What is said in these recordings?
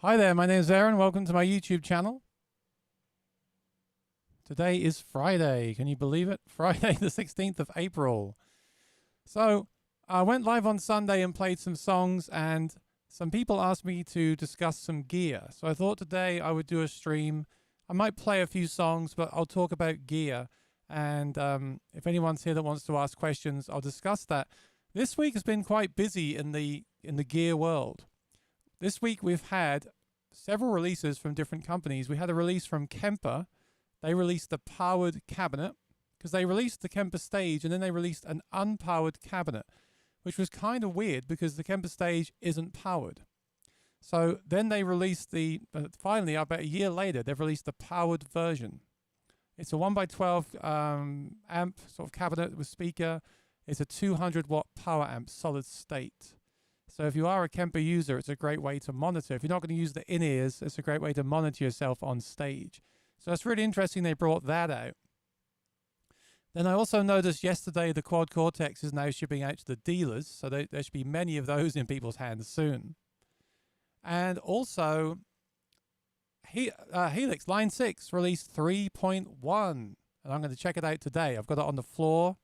Hi there, my name is Aaron. Welcome to my YouTube channel. Today is Friday. Can you believe it? Friday the 16th of April. So I went live on Sunday and played some songs, and some people asked me to discuss some gear. So I thought today I would do a stream. I might play a few songs, but I'll talk about gear. And if anyone's here that wants to ask questions, I'll discuss that. This week has been quite busy in the gear world. This week we've had several releases from different companies. We had a release from Kemper. They released the powered cabinet, because they released the Kemper Stage and then they released an unpowered cabinet, which was kind of weird because the Kemper Stage isn't powered. So then they released finally, about a year later, they've released the powered version. It's a 1x12 amp sort of cabinet with speaker. It's a 200 watt power amp, solid state. So if you are a Kemper user, it's a great way to monitor. If you're not going to use the in-ears, it's a great way to monitor yourself on stage. So it's really interesting they brought that out. Then I also noticed yesterday the Quad Cortex is now shipping out to the dealers. So there should be many of those in people's hands soon. And also, Helix Line 6 released 3.1. And I'm going to check it out today. I've got it on the floor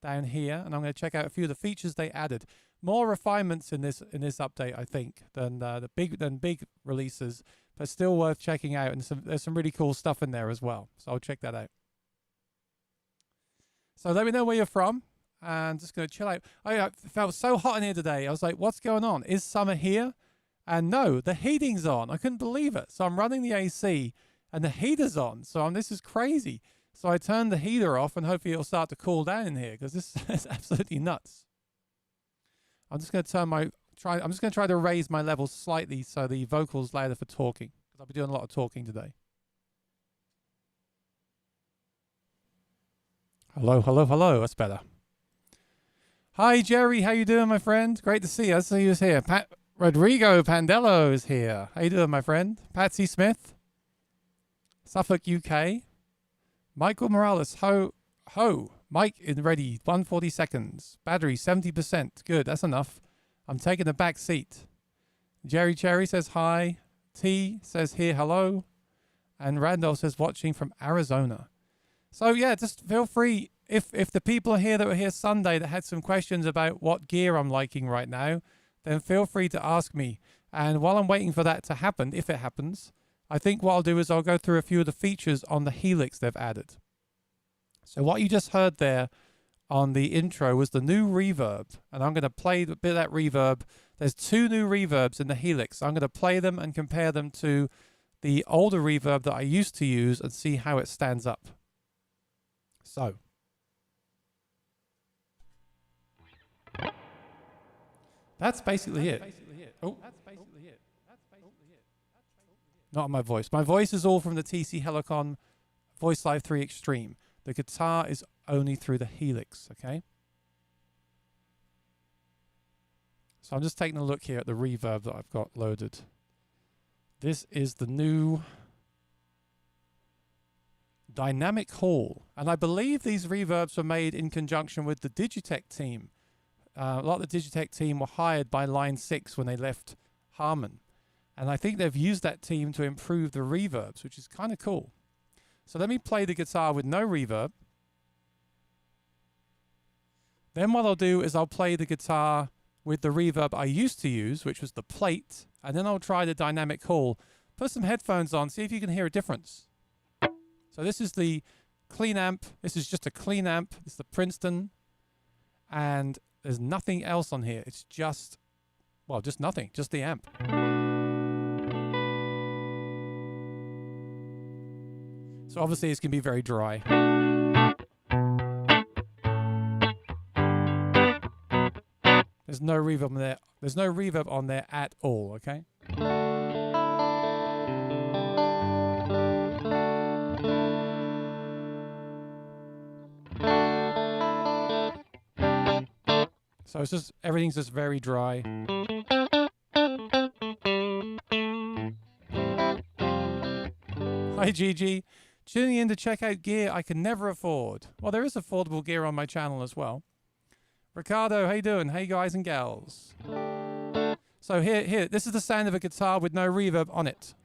down here, and I'm going to check out a few of the features they added. More refinements in this update, I think, than big releases, but still worth checking out. And there's some really cool stuff in there as well. So I'll check that out. So let me know where you're from. I'm just going to chill out. I felt so hot in here today. I was like, what's going on? Is summer here? And no, the heating's on. I couldn't believe it. So I'm running the AC and the heater's on. So this is crazy. So I turned the heater off and hopefully it'll start to cool down in here because this is absolutely nuts. I'm just going to try to raise my levels slightly so the vocal's louder for talking, because I'll be doing a lot of talking today. Hello, hello, hello. That's better. Hi, Jerry. How you doing, my friend? Great to see you. I see you here. Rodrigo Pandello is here. How you doing, my friend? Patsy Smith. Suffolk, UK. Michael Morales. Ho. Mike in ready. 140 seconds. Battery 70%. Good. That's enough. I'm taking the back seat. Jerry Cherry says hi. T says here hello. And Randolph says watching from Arizona. So yeah, just feel free. If the people are here that were here Sunday that had some questions about what gear I'm liking right now, then feel free to ask me. And while I'm waiting for that to happen, if it happens, I think what I'll do is I'll go through a few of the features on the Helix they've added. So what you just heard there on the intro was the new reverb. And I'm going to play a bit of that reverb. There's two new reverbs in the Helix. I'm going to play them and compare them to the older reverb that I used to use and see how it stands up. So. That's basically it. Oh. Not my voice. My voice is all from the TC Helicon Voice Live 3 Extreme. The guitar is only through the Helix, okay? So I'm just taking a look here at the reverb that I've got loaded. This is the new Dynamic Hall. And I believe these reverbs were made in conjunction with the Digitech team. A lot of the Digitech team were hired by Line 6 when they left Harman. And I think they've used that team to improve the reverbs, which is kind of cool. So let me play the guitar with no reverb. Then what I'll do is I'll play the guitar with the reverb I used to use, which was the plate. And then I'll try the Dynamic Hall. Put some headphones on, see if you can hear a difference. So this is the clean amp. This is just a clean amp. It's the Princeton. And there's nothing else on here. It's just, well, just nothing. Just the amp. So obviously it's going to be very dry. There's no reverb on there. There's no reverb on there at all, okay? So it's just, everything's just very dry. Hi, Gigi. Tuning in to check out gear I can never afford. Well, there is affordable gear on my channel as well. Ricardo, how you doing? Hey, guys and gals. So here, this is the sound of a guitar with no reverb on it.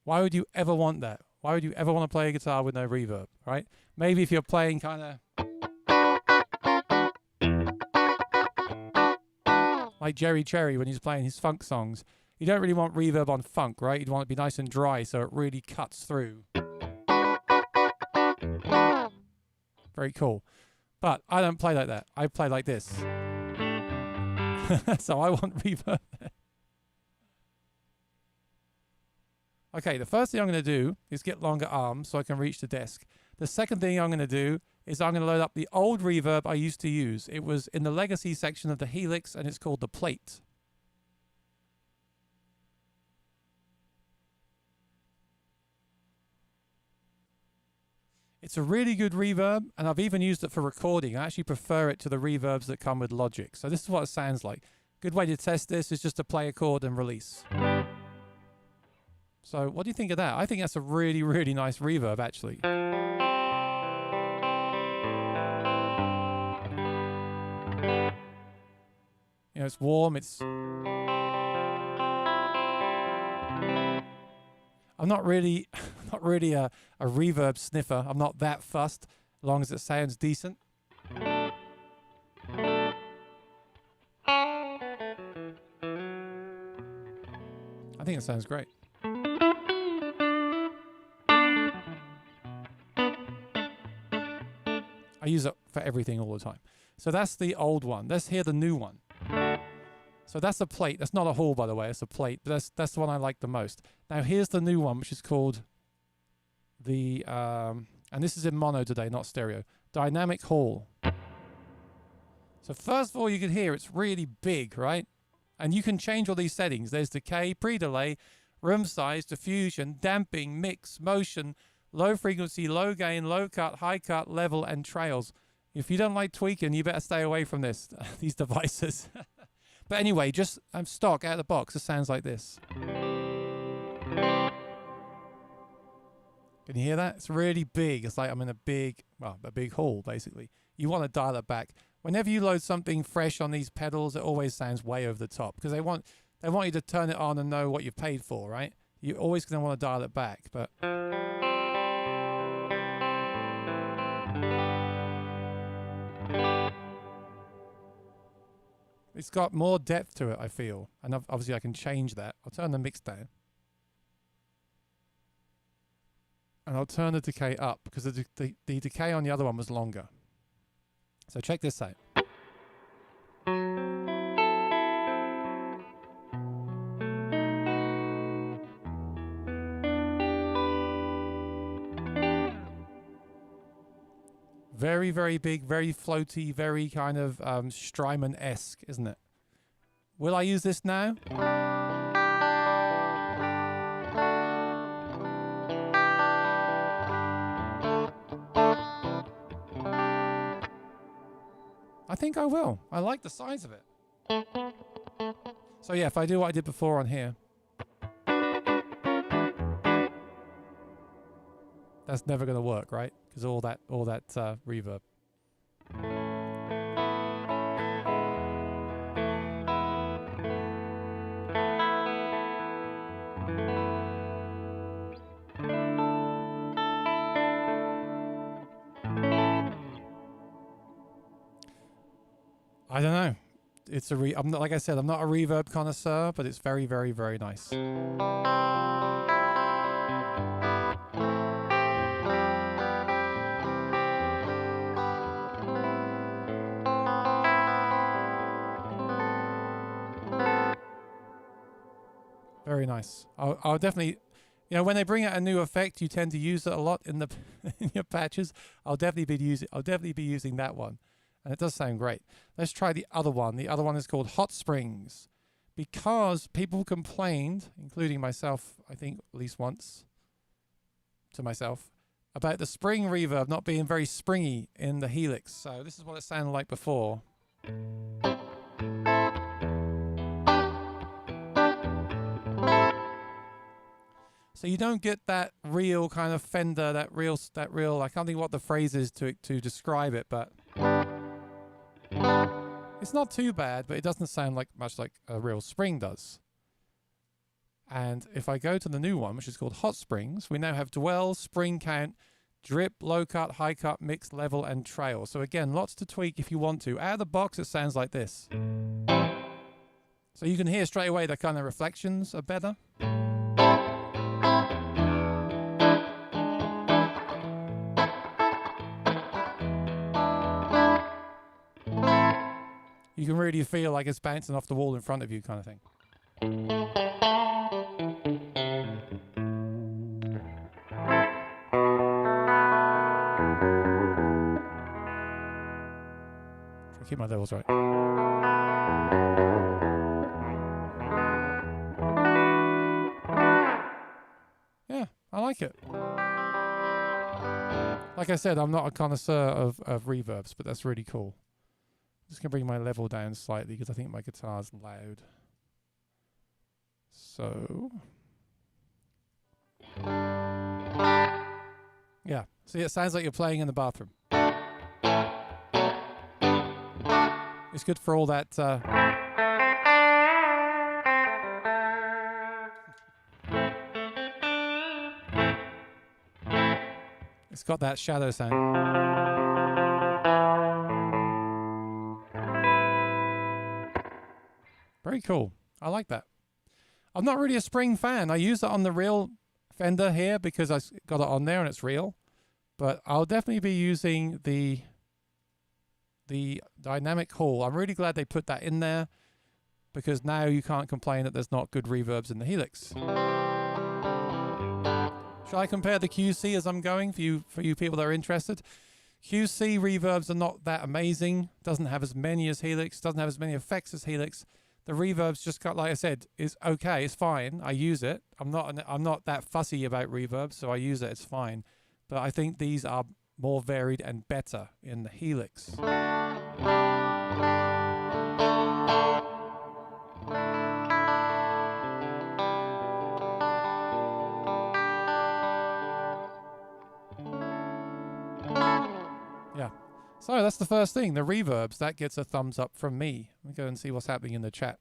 Why would you ever want that? Why would you ever want to play a guitar with no reverb, right? Maybe if you're playing kind of like Jerry Cherry when he's playing his funk songs. You don't really want reverb on funk, right? You'd want it to be nice and dry so it really cuts through. Very cool. But I don't play like that. I play like this. So I want reverb there. Okay, the first thing I'm going to do is get longer arms so I can reach the desk. The second thing I'm going to do is I'm going to load up the old reverb I used to use. It was in the legacy section of the Helix, and it's called the Plate. It's a really good reverb, and I've even used it for recording. I actually prefer it to the reverbs that come with Logic. So this is what it sounds like. Good way to test this is just to play a chord and release. So what do you think of that? I think that's a really, really nice reverb, actually. You know, it's warm, it's... I'm not really a reverb sniffer. I'm not that fussed, as long as it sounds decent. I think it sounds great. I use it for everything all the time. So that's the old one. Let's hear the new one. So that's a Plate. That's not a Hall, by the way. It's a Plate. But that's the one I like the most. Now here's the new one, which is called the, and this is in mono today, not stereo, Dynamic Hall. So first of all, you can hear it's really big, right? And you can change all these settings. There's decay, pre-delay, room size, diffusion, damping, mix, motion, low frequency, low gain, low cut, high cut, level, and trails. If you don't like tweaking, you better stay away from these devices. But anyway, just stock out of the box. It sounds like this. Can you hear that? It's really big. It's like I'm in a big hall, basically. You want to dial it back. Whenever you load something fresh on these pedals, it always sounds way over the top because they want you to turn it on and know what you've paid for, right? You're always going to want to dial it back, but it's got more depth to it, I feel. And obviously I can change that. I'll turn the mix down. And I'll turn the decay up because the decay on the other one was longer. So check this out. Very, very big, very floaty, very kind of Strymon-esque, isn't it? Will I use this now? I think I will. I like the size of it. So yeah, if I do what I did before on here, that's never going to work, right? Because all that reverb. I don't know. It's I'm not, like I said, I'm not a reverb connoisseur, but it's very, very, very nice. Very nice. I'll definitely, you know, when they bring out a new effect, you tend to use it a lot in the in your patches. I'll definitely be using that one. And it does sound great. Let's try the other one. The other one is called Hot Springs. Because people complained, including myself, I think at least once, to myself, about the spring reverb not being very springy in the Helix. So this is what it sounded like before. So you don't get that real kind of Fender, that real, I can't think what the phrase is to describe it, but It's not too bad, but it doesn't sound like much like a real spring does. And if I go to the new one, which is called Hot Springs, we now have dwell, spring count, drip, low cut, high cut, mix, level, and trail. So again, lots to tweak if you want to. Out of the box, it sounds like this. So you can hear straight away the kind of reflections are better. You can really feel like it's bouncing off the wall in front of you kind of thing. Try to keep my levels right. Yeah, I like it. Like I said, I'm not a connoisseur of reverbs, but that's really cool. I'm just going to bring my level down slightly because I think my guitar's loud. So, yeah. See, it sounds like you're playing in the bathroom. It's good for all that. It's got that shadow sound. Very cool. I like that. I'm not really a spring fan. I use it on the real Fender here because I got it on there and it's real. But I'll definitely be using the dynamic hall. I'm really glad they put that in there because now you can't complain that there's not good reverbs in the Helix. Shall I compare the QC as I'm going for you people that are interested? QC reverbs are not that amazing. Doesn't have as many as Helix. Doesn't have as many effects as Helix. The reverb's just got, like I said, is okay. It's fine. I use it. I'm not that fussy about reverb, so I use it. It's fine. But I think these are more varied and better in the Helix. Yeah. So that's the first thing, the reverbs. That gets a thumbs up from me. Let me go and see what's happening in the chat.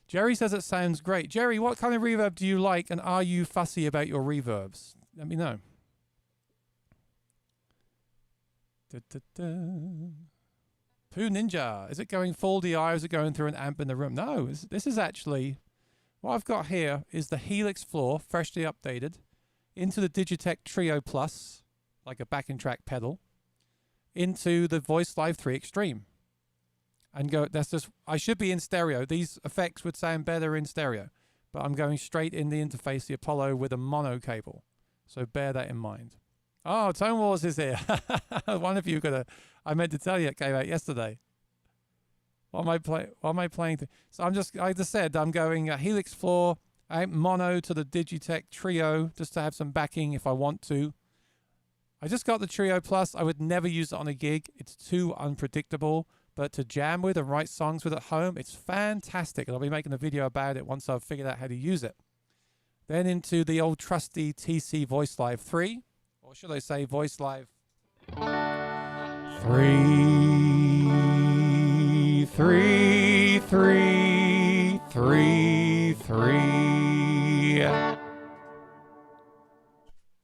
Jerry says it sounds great. Jerry, what kind of reverb do you like, and are you fussy about your reverbs? Let me know. Poo Ninja, is it going full DI or is it going through an amp in the room? No, this is actually, what I've got here is the Helix floor, freshly updated, into the Digitech Trio Plus, like a backing track pedal, into the Voice Live 3 Extreme. And go, that's just, I should be in stereo. These effects would sound better in stereo, but I'm going straight in the interface, the Apollo, with a mono cable. So bear that in mind. Oh, Tone Wars is here. One of you I meant to tell you it came out yesterday. What am I playing? So I just said I'm going Helix floor, mono to the Digitech Trio, just to have some backing if I want to. I just got the Trio Plus. I would never use it on a gig. It's too unpredictable. But to jam with and write songs with at home, it's fantastic. And I'll be making a video about it once I've figured out how to use it. Then into the old trusty TC Voice Live 3. Or should I say Voice Live 3.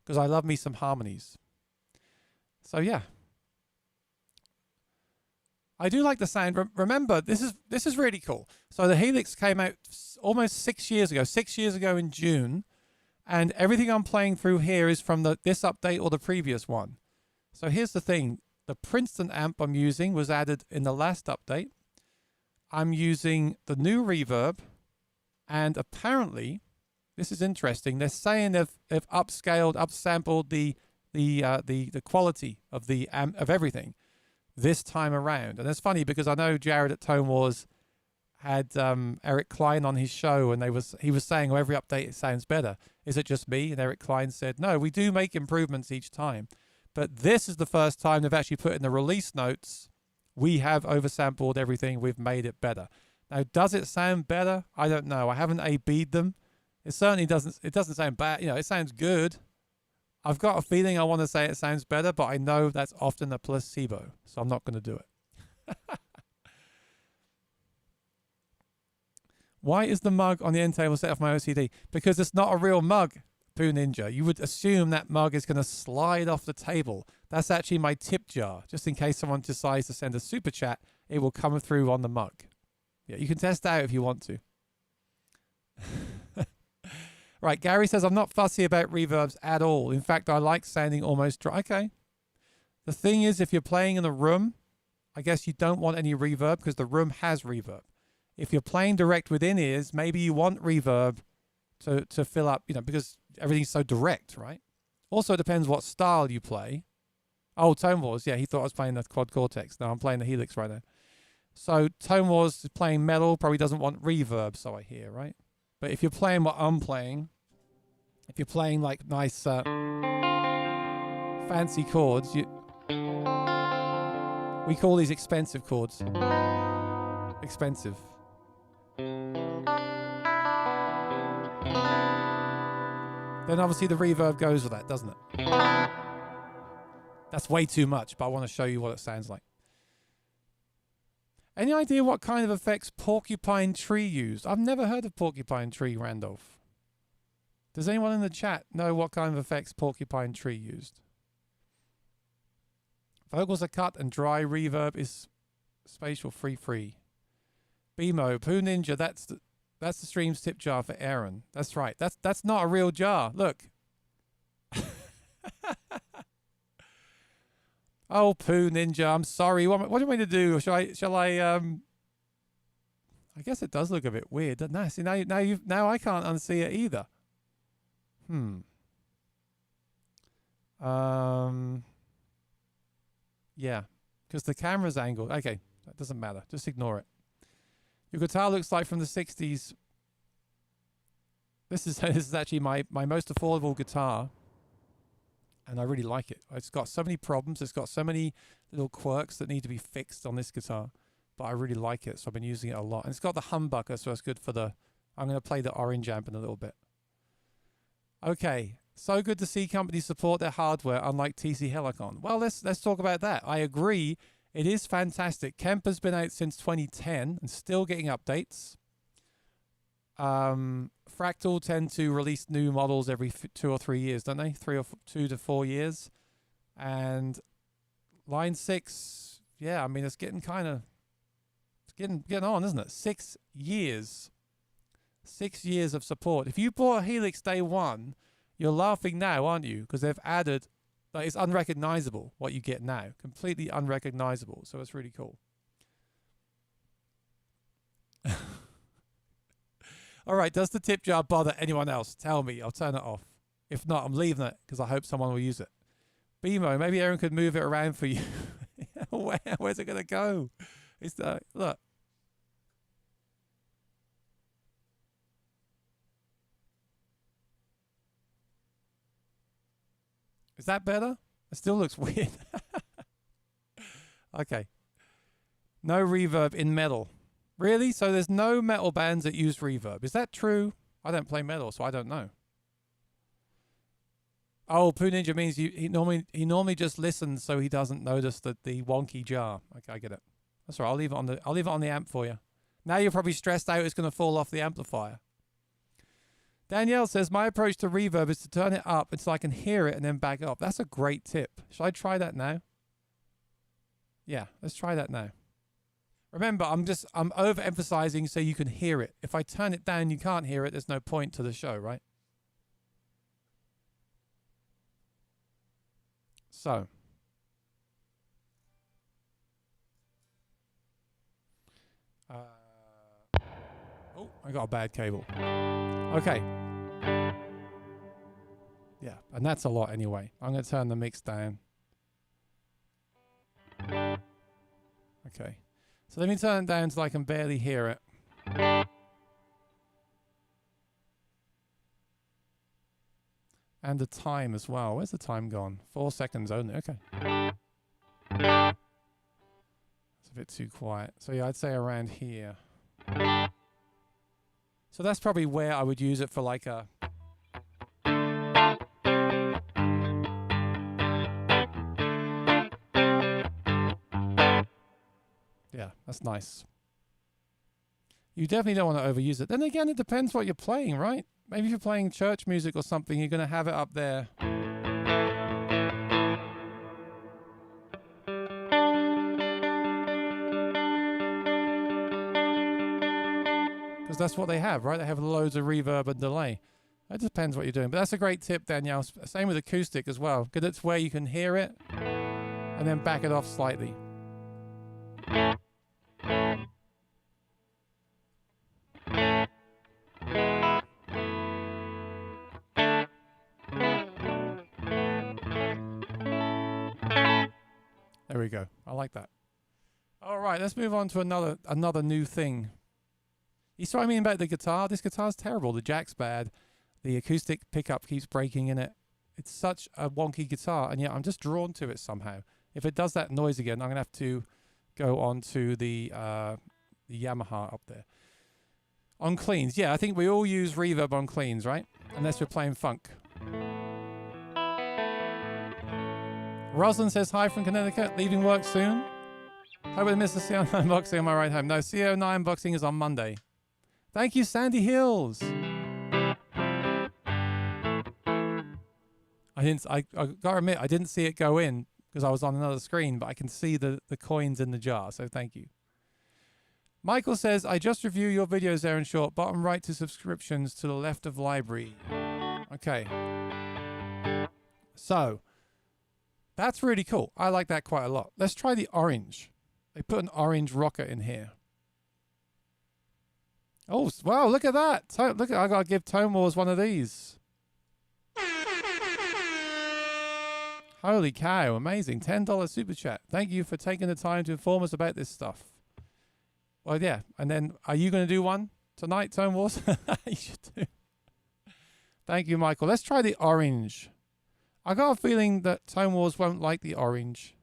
Because I love me some harmonies. So yeah. I do like the sound. Remember, this is really cool. So the Helix came out almost 6 years ago in June, and everything I'm playing through here is from this update or the previous one. So here's the thing. The Princeton amp I'm using was added in the last update. I'm using the new reverb, and apparently, this is interesting, they're saying they've upscaled, upsampled the quality of the amp, of everything this time around. And it's funny because I know Jared at Tone Wars had Eric Klein on his show, and he was saying, oh, every update it sounds better. Is it just me? And Eric Klein said, no, we do make improvements each time. But this is the first time they've actually put in the release notes, we have oversampled everything, we've made it better. Now, does it sound better? I don't know. I haven't A-B'd them. It certainly doesn't sound bad. You know, it sounds good. I've got a feeling I want to say it sounds better, but I know that's often a placebo, so I'm not going to do it. Why is the mug on the end table set off my OCD? Because it's not a real mug, Poo Ninja. You would assume that mug is going to slide off the table. That's actually my tip jar. Just in case someone decides to send a super chat, it will come through on the mug. Yeah, you can test out if you want to. Right, Gary says, I'm not fussy about reverbs at all. In fact, I like sounding almost dry. Okay. The thing is, if you're playing in a room, I guess you don't want any reverb because the room has reverb. If you're playing direct with in-ears, maybe you want reverb to fill up, you know, because everything's so direct, right? Also, it depends what style you play. Oh, Tone Wars. Yeah, he thought I was playing the Quad Cortex. No, I'm playing the Helix right now. So Tone Wars is playing metal, probably doesn't want reverb, so I hear, right? But if you're playing what I'm playing, if you're playing like nice fancy chords, we call these expensive chords. Expensive. Then obviously the reverb goes with that, doesn't it? That's way too much, but I want to show you what it sounds like. Any idea what kind of effects Porcupine Tree used? I've never heard of Porcupine Tree, Randolph. Does anyone in the chat know what kind of effects Porcupine Tree used? Vocals are cut and dry reverb is spatial free. BMO, Poo Ninja, that's the stream's tip jar for Aaron. That's right. That's not a real jar. Look. Oh, Poo Ninja, I'm sorry. What do you want me to do? Shall I I guess it does look a bit weird, doesn't it? See, now I can't unsee it either. Yeah, because the camera's angled. Okay, that doesn't matter. Just ignore it. Your guitar looks like from the 60s. This is actually my most affordable guitar. And I really like it. It's got so many problems. It's got so many little quirks that need to be fixed on this guitar. But I really like it, so I've been using it a lot. And it's got the humbucker, so it's good for the... I'm going to play the orange amp in a little bit. Okay, so good to see companies support their hardware, unlike TC Helicon. Well, let's talk about that. I agree. It is fantastic. Kemper's been out since 2010 and still getting updates. Fractal tend to release new models every 2 or 3 years, don't they? 2 to 4 years. And Line 6, yeah, I mean, it's getting getting on, isn't it? 6 years. 6 years of support. If you bought a Helix day one, you're laughing now, aren't you? Because they've added, like, it's unrecognizable what you get now. Completely unrecognizable. So it's really cool. All right, does the tip jar bother anyone else? Tell me, I'll turn it off. If not, I'm leaving it because I hope someone will use it. BMO, maybe Aaron could move it around for you. Where's it going to go? It's look. Is that better? It still looks weird. Okay. No reverb in metal. Really? So there's no metal bands that use reverb. Is that true? I don't play metal, so I don't know. Oh, Poo Ninja means he normally just listens so he doesn't notice the wonky jar. Okay, I get it. That's all right. I'll leave it on the amp for you. Now you're probably stressed out it's going to fall off the amplifier. Danielle says, my approach to reverb is to turn it up until I can hear it and then back up. That's a great tip. Shall I try that now? Yeah, let's try that now. Remember, I'm overemphasizing so you can hear it. If I turn it down, you can't hear it. There's no point to the show, right? So. Oh, I got a bad cable. Okay. Yeah, and that's a lot anyway. I'm going to turn the mix down. Okay. So let me turn it down so I can barely hear it. And the time as well. Where's the time gone? 4 seconds only. Okay. It's a bit too quiet. So yeah, I'd say around here. So that's probably where I would use it for like a... Yeah, that's nice. You definitely don't want to overuse it. Then again, it depends what you're playing, right? Maybe if you're playing church music or something, you're going to have it up there. Because that's what they have, right? They have loads of reverb and delay. It depends what you're doing. But that's a great tip, Danielle. Same with acoustic as well, because it's where you can hear it and then back it off slightly. There we go. I like that. All right, let's move on to another new thing. You saw what I mean about the guitar? This guitar's terrible. The jack's bad. The acoustic pickup keeps breaking in it. It's such a wonky guitar, and yet I'm just drawn to it somehow. If it does that noise again, I'm going to have to go on to the Yamaha up there. On cleans, yeah, I think we all use reverb on cleans, right? Unless we're playing funk. Rosalind says hi from Connecticut, leaving work soon. Hope I missed the CO9 unboxing on my ride home. No, CO9 unboxing is on Monday. Thank you, Sandy Hills. I gotta admit, I didn't see it go in because I was on another screen, but I can see the coins in the jar, so thank you. Michael says, I just review your videos, Aaron Short. Bottom right to subscriptions to the left of library. Okay. So, that's really cool. I like that quite a lot. Let's try the orange. They put an orange rocker in here. Oh, wow, look at that. Look, I got to give Tone Wars one of these. Holy cow, amazing. $10 super chat. Thank you for taking the time to inform us about this stuff. Well, yeah. And then, are you going to do one tonight, Tone Wars? You should do. Thank you, Michael. Let's try the orange. I got a feeling that Tone Wars won't like the orange.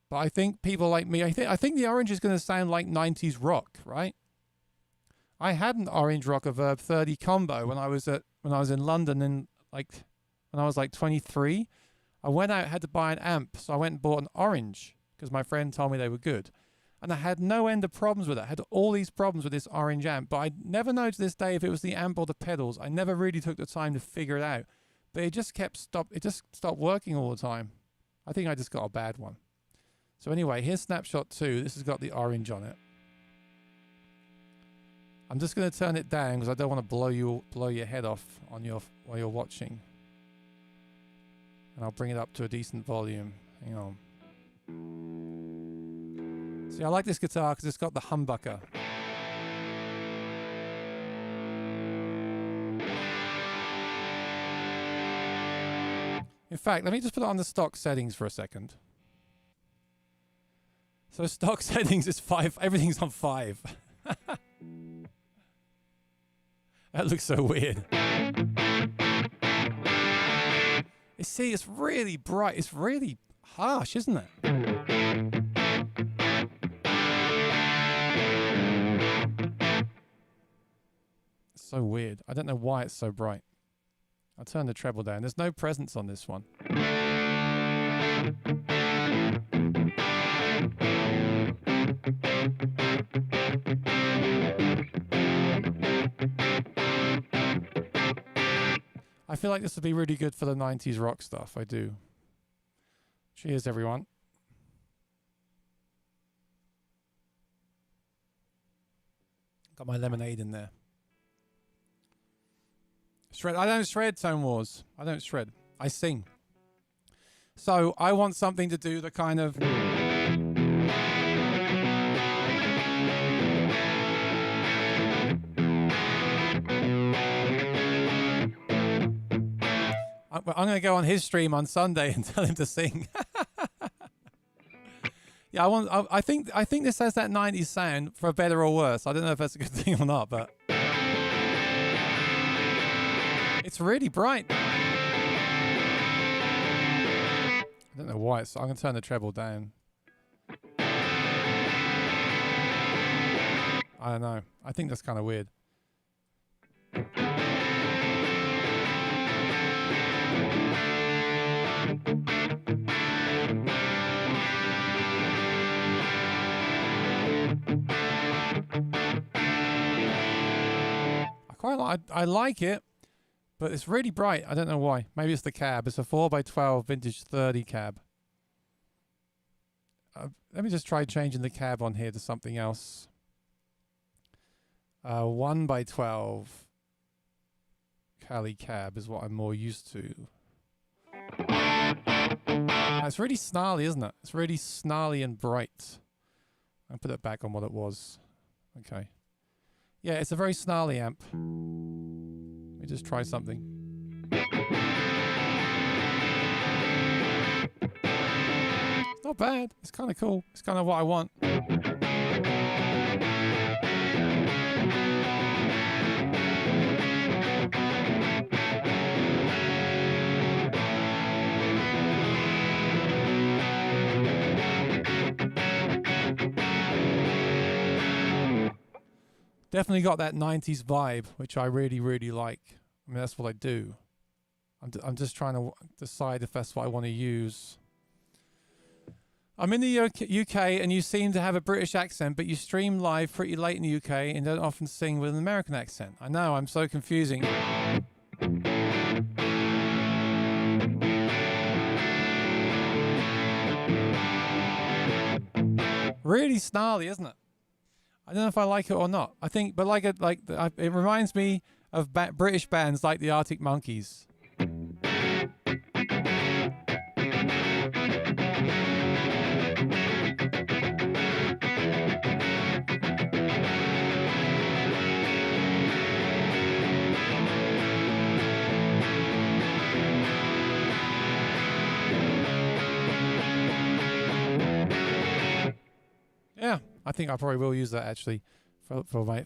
But I think people like me, I think the orange is going to sound like 90s rock, right? I had an orange rock Reverb 30 combo when I was in London when I was like 23. I went out, had to buy an amp, so I went and bought an orange because my friend told me they were good. And I had no end of problems with it. I had all these problems with this orange amp, but I never know to this day if it was the amp or the pedals. I never really took the time to figure it out. But it just stopped working all the time. I think I just got a bad one. So anyway, here's snapshot 2. This has got the orange on it. I'm just going to turn it down because I don't want to blow your head off on while you're watching. And I'll bring it up to a decent volume. Hang on. See, I like this guitar because it's got the humbucker. In fact, let me just put it on the stock settings for a second. So stock settings is 5. Everything's on 5. That looks so weird. You see, it's really bright. It's really harsh, isn't it? It's so weird. I don't know why it's so bright. I'll turn the treble down. There's no presence on this one. I feel like this would be really good for the 90s rock stuff. I do. Cheers, everyone. Got my lemonade in there. Shred. I don't shred, Tone Wars. I don't shred. I sing. So I want something to do the kind of... I'm going to go on his stream on Sunday and tell him to sing. Yeah, I think this has that 90s sound for better or worse. I don't know if that's a good thing or not, but it's really bright. I don't know why. I'm going to turn the treble down. I don't know. I think that's kind of weird. I like it, but it's really bright. I don't know why. Maybe it's the cab. It's a 4x12 vintage 30 cab. Let me just try changing the cab on here to something else. 1x12 Cali cab is what I'm more used to. It's really snarly, isn't it? It's really snarly and bright. I'll put it back on what it was. Okay. Yeah, it's a very snarly amp. Let me just try something. It's not bad. It's kind of cool. It's kind of what I want. Definitely got that 90s vibe, which I really, really like. I mean, that's what I do. I'm just trying to decide if that's what I want to use. I'm in the UK, and you seem to have a British accent, but you stream live pretty late in the UK and don't often sing with an American accent. I know, I'm so confusing. Really snarly, isn't it? I don't know if I like it or not. I think, but it reminds me of British bands like the Arctic Monkeys. Yeah, I think I probably will use that actually for my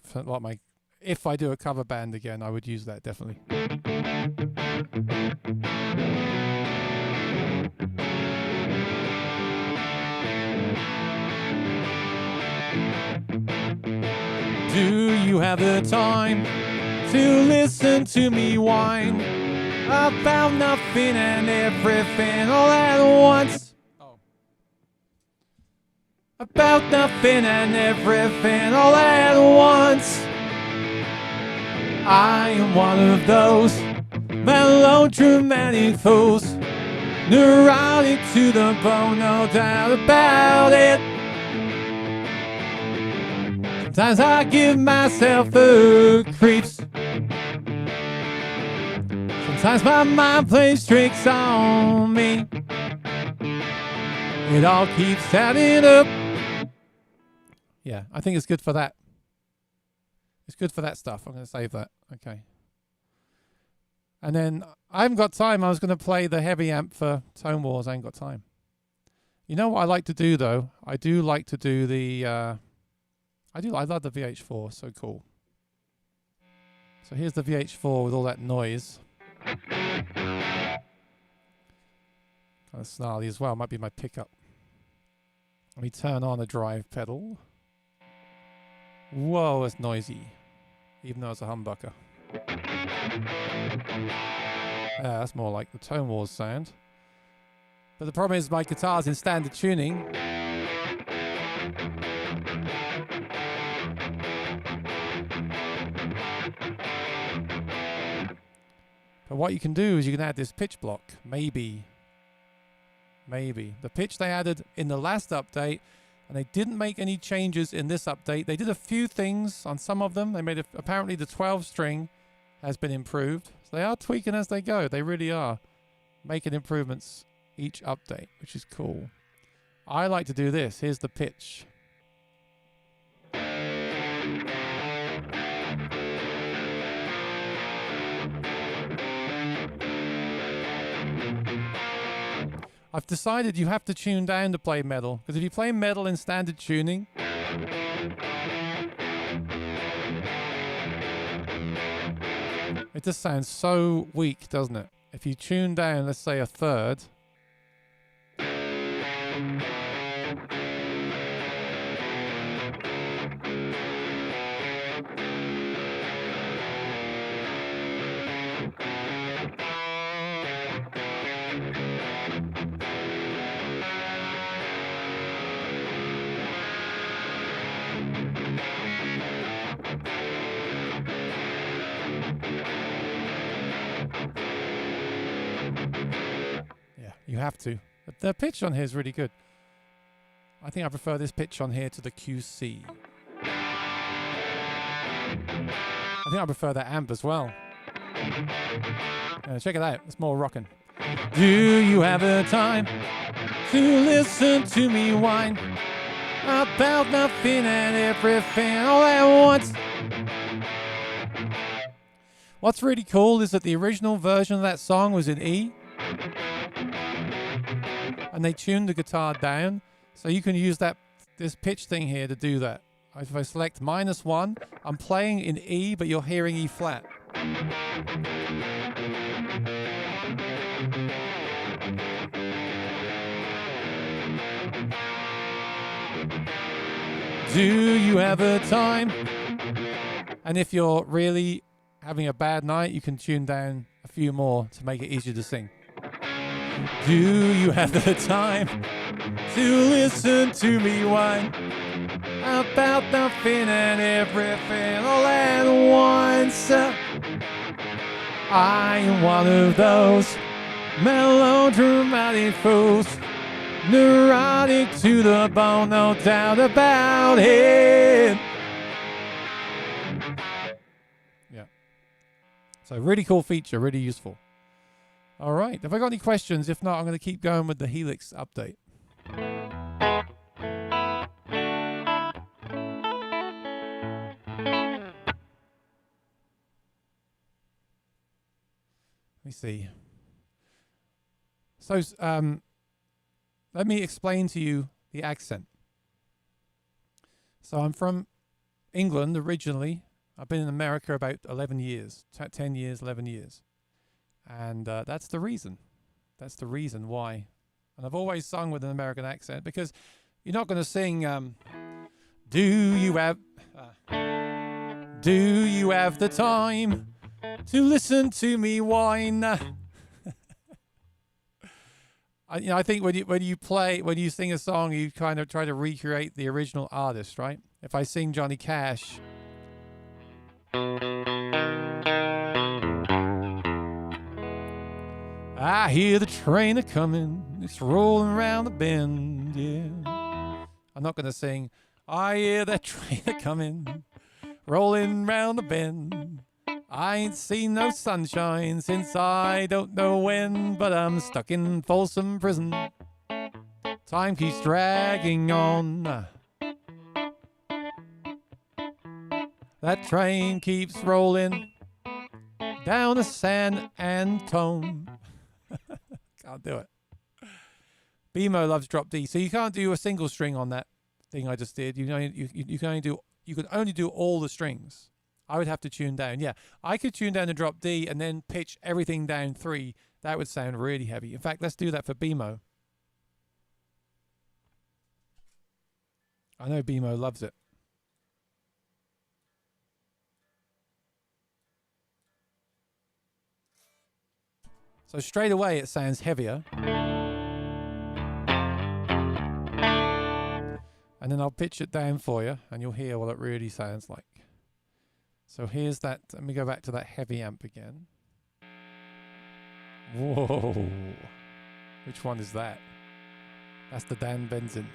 if I do a cover band again, I would use that definitely. Do you have the time to listen to me whine about nothing and everything all at once? About nothing and everything all at once. I am one of those melodramatic fools, neurotic to the bone, no doubt about it. Sometimes I give myself the creeps. Sometimes my mind plays tricks on me. It all keeps adding up. Yeah, I think it's good for that. It's good for that stuff. I'm going to save that. Okay. And then I haven't got time. I was going to play the heavy amp for Tone Wars. I ain't got time. You know what I like to do though? I do like to do the I love the VH4, so cool. So here's the VH4 with all that noise. Kind of snarly as well. Might be my pickup. Let me turn on the drive pedal. Whoa, it's noisy. Even though it's a humbucker. Yeah, that's more like the Tone Wars sound. But the problem is my guitar's in standard tuning. But what you can do is you can add this pitch block. Maybe. The pitch they added in the last update, and they didn't make any changes in this update. They did a few things on some of them. They made apparently the 12 string has been improved. So they are tweaking as they go. They really are making improvements each update, which is cool. I like to do this. Here's the pitch. I've decided you have to tune down to play metal, because if you play metal in standard tuning, it just sounds so weak, doesn't it? If you tune down, let's say a third, You have to. But the pitch on here is really good. I think I prefer this pitch on here to the QC. I think I prefer that amp as well. Check it out. It's more rocking. Do you have the time to listen to me whine about nothing and everything all at once? What's really cool is that the original version of that song was in E, and they tuned the guitar down, so you can use this pitch thing here to do that. If I select -1, I'm playing in E, but you're hearing E flat. Do you have the time? And if you're really having a bad night, you can tune down a few more to make it easier to sing. Do you have the time to listen to me whine about nothing and everything all at once? I am one of those melodramatic fools, neurotic to the bone, no doubt about it. Yeah. So really cool feature, really useful. All right. Have I got any questions? If not, I'm going to keep going with the Helix update. Let me see. So, let me explain to you the accent. So I'm from England originally. I've been in America about 11 years, 10 years, 11 years. And that's the reason. That's the reason why. And I've always sung with an American accent because you're not going to sing, do you have the time to listen to me whine? I think when you sing a song, you kind of try to recreate the original artist, right? If I sing Johnny Cash, I hear the train a coming, it's rolling around the bend, yeah. I'm not gonna sing, I hear that train a coming, rolling round the bend. I ain't seen no sunshine since I don't know when, but I'm stuck in Folsom Prison. Time keeps dragging on. That train keeps rolling down to San Antone. Can't do it. BMO loves drop D, so you can't do a single string on that thing I just did. You can only do all the strings. I would have to tune down. Yeah, I could tune down to drop D and then pitch everything down 3. That would sound really heavy. In fact, let's do that for BMO. I know BMO loves it. So straight away it sounds heavier. And then I'll pitch it down for you and you'll hear what it really sounds like. So here's that. Let me go back to that heavy amp again. Whoa. Which one is that? That's the Dan Benzin.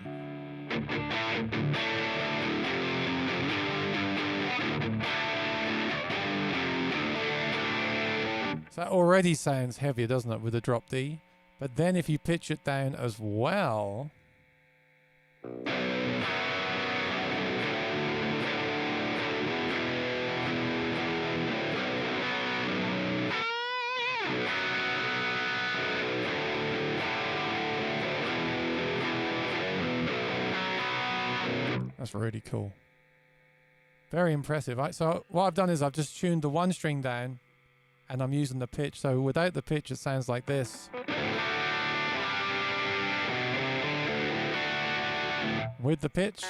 So that already sounds heavier, doesn't it, with a drop D? But then if you pitch it down as well, that's really cool. Very impressive. So what I've done is I've just tuned the one string down and I'm using the pitch. So without the pitch, it sounds like this. With the pitch,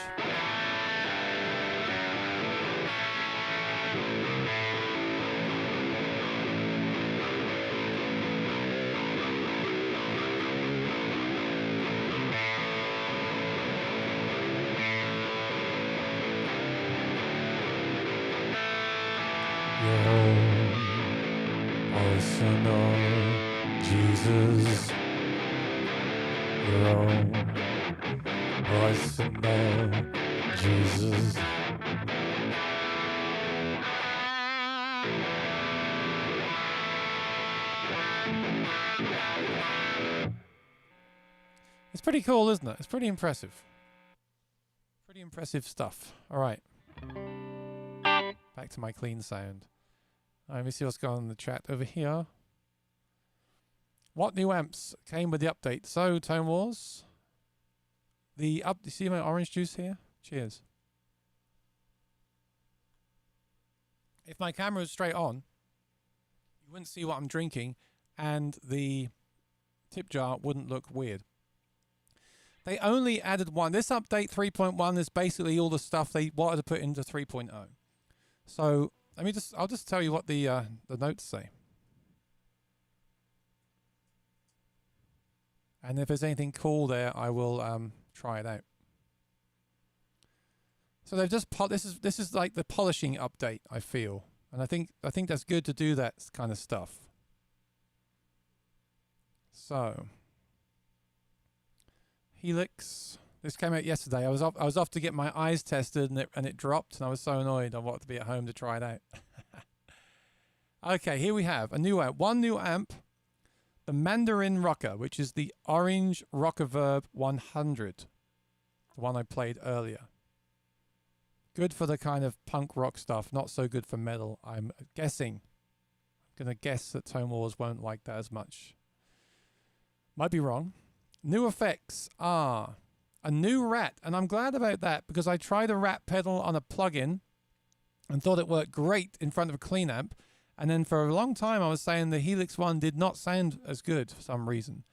your personal Jesus. your own voice to know Jesus. It's pretty cool, isn't it? It's pretty impressive. Pretty impressive stuff. All right. Back to my clean sound. Let me see what's going on in the chat over here. What new amps came with the update? So, Tone Wars. You see my orange juice here? Cheers. If my camera was straight on, you wouldn't see what I'm drinking, and the tip jar wouldn't look weird. They only added one. This update 3.1 is basically all the stuff they wanted to put into 3.0. So I'll just tell you what the notes say. And if there's anything cool there, I will try it out. So they've just this is like the polishing update, I feel, and I think that's good to do that kind of stuff. So Helix, this came out yesterday. I was off to get my eyes tested, and it dropped, and I was so annoyed. I wanted to be at home to try it out. Okay, here we have a new amp. One new amp, the Mandarin Rocker, which is the orange Reverb 100, the one I played earlier. Good for the kind of punk rock stuff, not so good for metal. I'm guessing. I'm going to guess that Tone Wars won't like that as much. Might be wrong. New effects are a new Rat, and I'm glad about that because I tried a Rat pedal on a plugin and thought it worked great in front of a clean amp. And then for a long time I was saying the Helix one did not sound as good for some reason.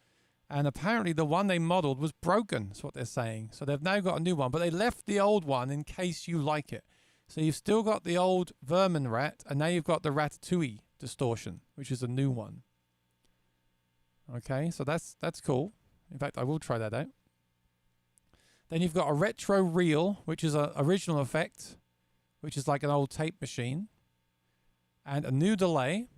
And apparently the one they modeled was broken, is what they're saying. So they've now got a new one, but they left the old one in case you like it. So you've still got the old Vermin Rat, and now you've got the Ratatouille distortion, which is a new one. Okay, so that's cool. In fact, I will try that out. Then you've got a retro reel, which is an original effect, which is like an old tape machine. And a new delay.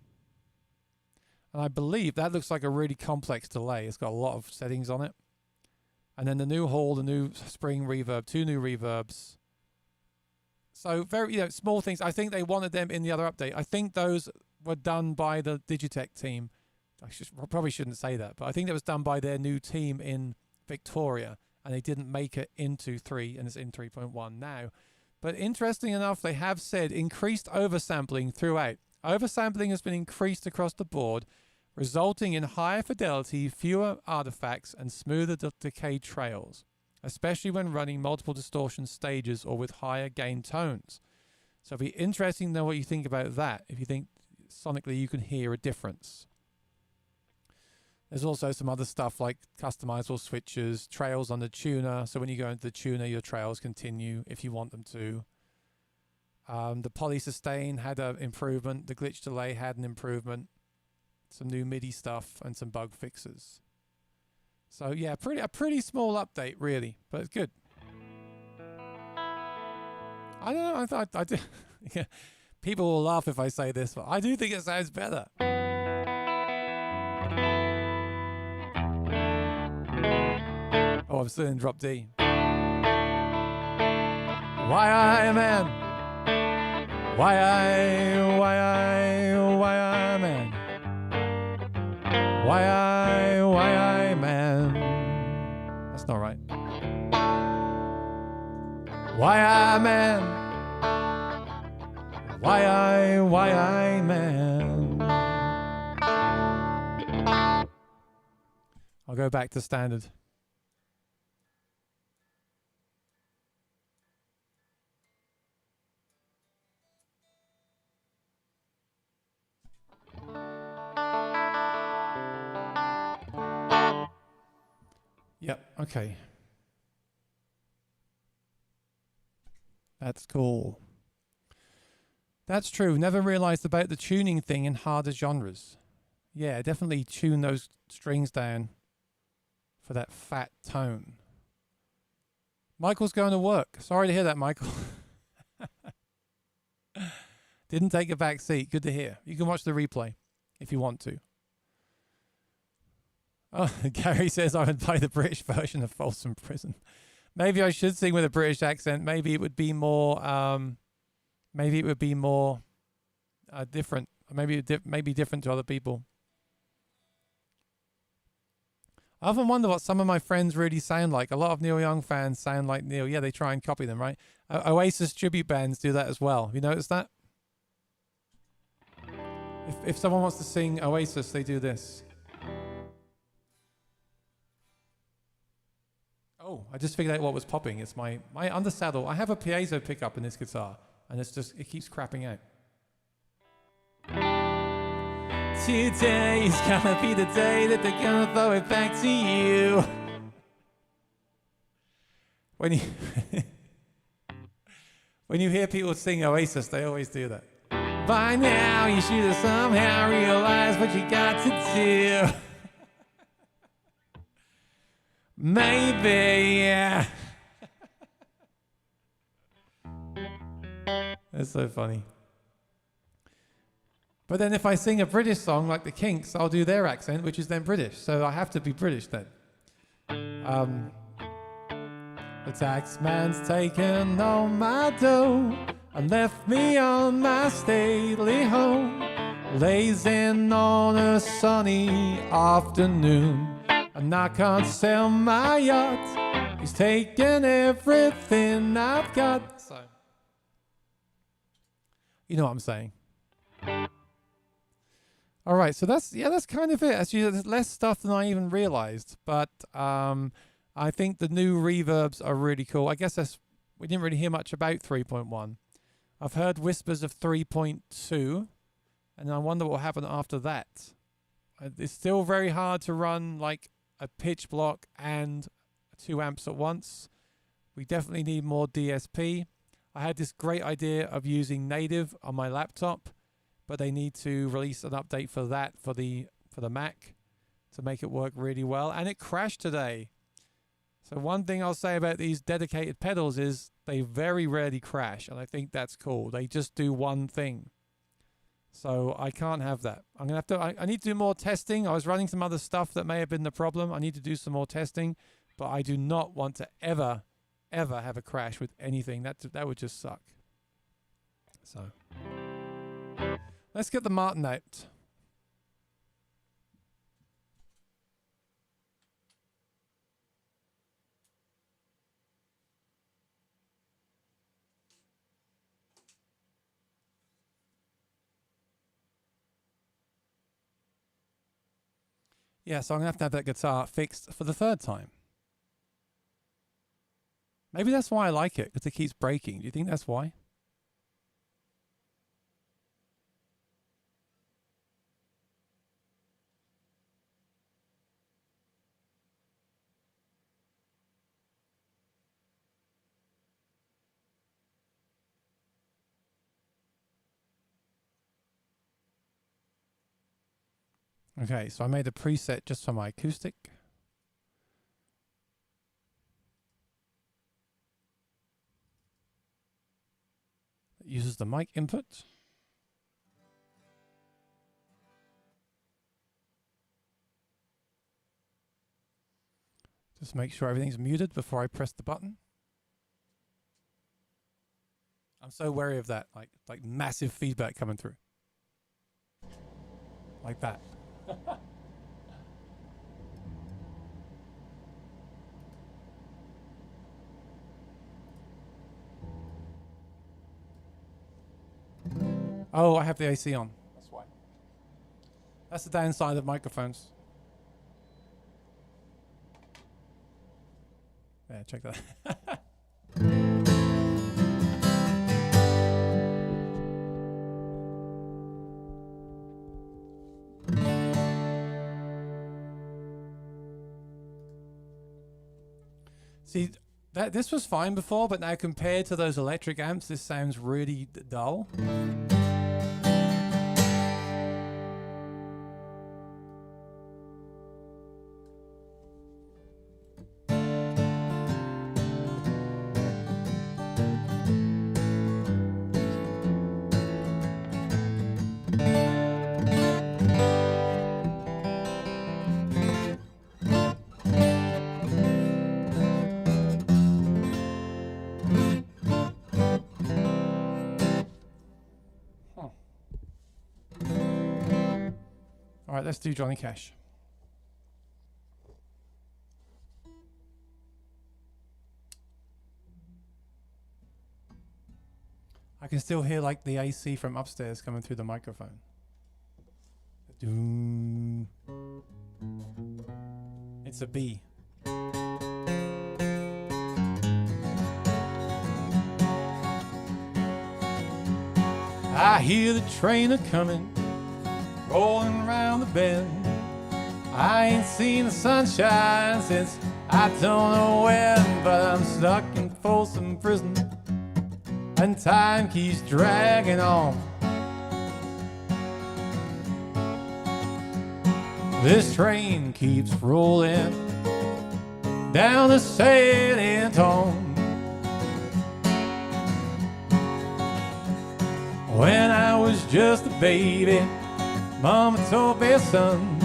And I believe that looks like a really complex delay. It's got a lot of settings on it. And then the new hall, the new spring reverb, 2 new reverbs. So very small things. I think they wanted them in the other update. I think those were done by the Digitech team. Probably shouldn't say that, but I think it was done by their new team in Victoria, and they didn't make it into 3, and it's in 3.1 now. But interesting enough, they have said increased oversampling throughout. Oversampling has been increased across the board, resulting in higher fidelity, fewer artifacts, and smoother decay trails, especially when running multiple distortion stages or with higher gain tones. So it'll be interesting to know what you think about that, if you think sonically you can hear a difference. There's also some other stuff like customizable switches, trails on the tuner. So when you go into the tuner, your trails continue if you want them to. The poly sustain had an improvement. The glitch delay had an improvement. Some new MIDI stuff and some bug fixes. So yeah, a pretty small update really, but it's good. I don't know. I do. Yeah, people will laugh if I say this, but I do think it sounds better. Oh, I'm still in drop D. Why man? Why man? Why man? That's not right. Why man? Why man? I'll go back to standard. Yep, okay. That's cool. That's true. Never realized about the tuning thing in harder genres. Yeah, definitely tune those strings down for that fat tone. Michael's going to work. Sorry to hear that, Michael. Didn't take a back seat. Good to hear. You can watch the replay if you want to. Oh, Gary says I would play the British version of Folsom Prison. Maybe I should sing with a British accent. Maybe it would be more. Maybe it would be more different. Maybe maybe different to other people. I often wonder what some of my friends really sound like. A lot of Neil Young fans sound like Neil. Yeah, they try and copy them, right? Oasis tribute bands do that as well. Have you noticed that? If someone wants to sing Oasis, they do this. Oh, I just figured out what was popping. It's my undersaddle. I have a piezo pickup in this guitar, and it keeps crapping out. Today is gonna be the day that they're gonna throw it back to you. When you hear people sing Oasis, they always do that. By now, you should have somehow realized what you got to do. Maybe, yeah. That's so funny. But then if I sing a British song like the Kinks, I'll do their accent, which is then British. So I have to be British then. The tax man's taken all my dough and left me on my stately home, lazing on a sunny afternoon. And I can't sell my yacht. He's taken everything I've got. So, you know what I'm saying. All right, so that's kind of it. Actually, there's less stuff than I even realized, but I think the new reverbs are really cool. I guess we didn't really hear much about 3.1. I've heard whispers of 3.2, and I wonder what will happen after that. It's still very hard to run like a pitch block and 2 amps at once. We definitely need more DSP. I had this great idea of using native on my laptop, but they need to release an update for that for the Mac to make it work really well. And it crashed today. So one thing I'll say about these dedicated pedals is they very rarely crash, and I think that's cool. They just do one thing. So I can't have that. I'm gonna have to. I need to do more testing. I was running some other stuff that may have been the problem. I need to do some more testing, but I do not want to ever have a crash with anything. That would just suck. So let's get the Martin out. Yeah, so I'm going to have that guitar fixed for the 3rd time. Maybe that's why I like it, because it keeps breaking. Do you think that's why? Okay, so I made a preset just for my acoustic. It uses the mic input. Just make sure everything's muted before I press the button. I'm so wary of that, like massive feedback coming through. Like that. Oh, I have the AC on. That's why. That's the downside of microphones. Yeah, check that. See, this was fine before, but now compared to those electric amps, this sounds really dull. All right, let's do Johnny Cash. I can still hear like the AC from upstairs coming through the microphone. Doom. It's a B. I hear the train a-coming, rolling around the bend. I ain't seen the sunshine since I don't know when, but I'm stuck in Folsom Prison, and time keeps dragging on. This train keeps rolling down the San Antone. When I was just a baby, Mama told me, son,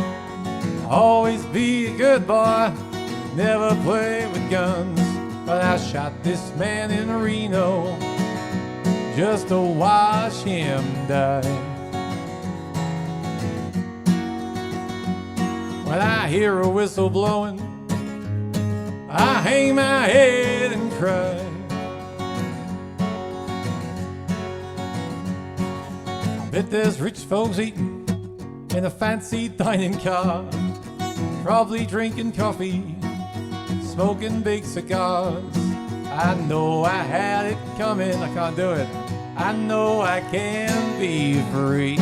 always be a good boy, never play with guns. But I shot this man in Reno just to watch him die. When I hear a whistle blowing, I hang my head and cry. I bet there's rich folks eating in a fancy dining car, probably drinking coffee, smoking big cigars. I know I had it coming, I can't do it. I know I can be free.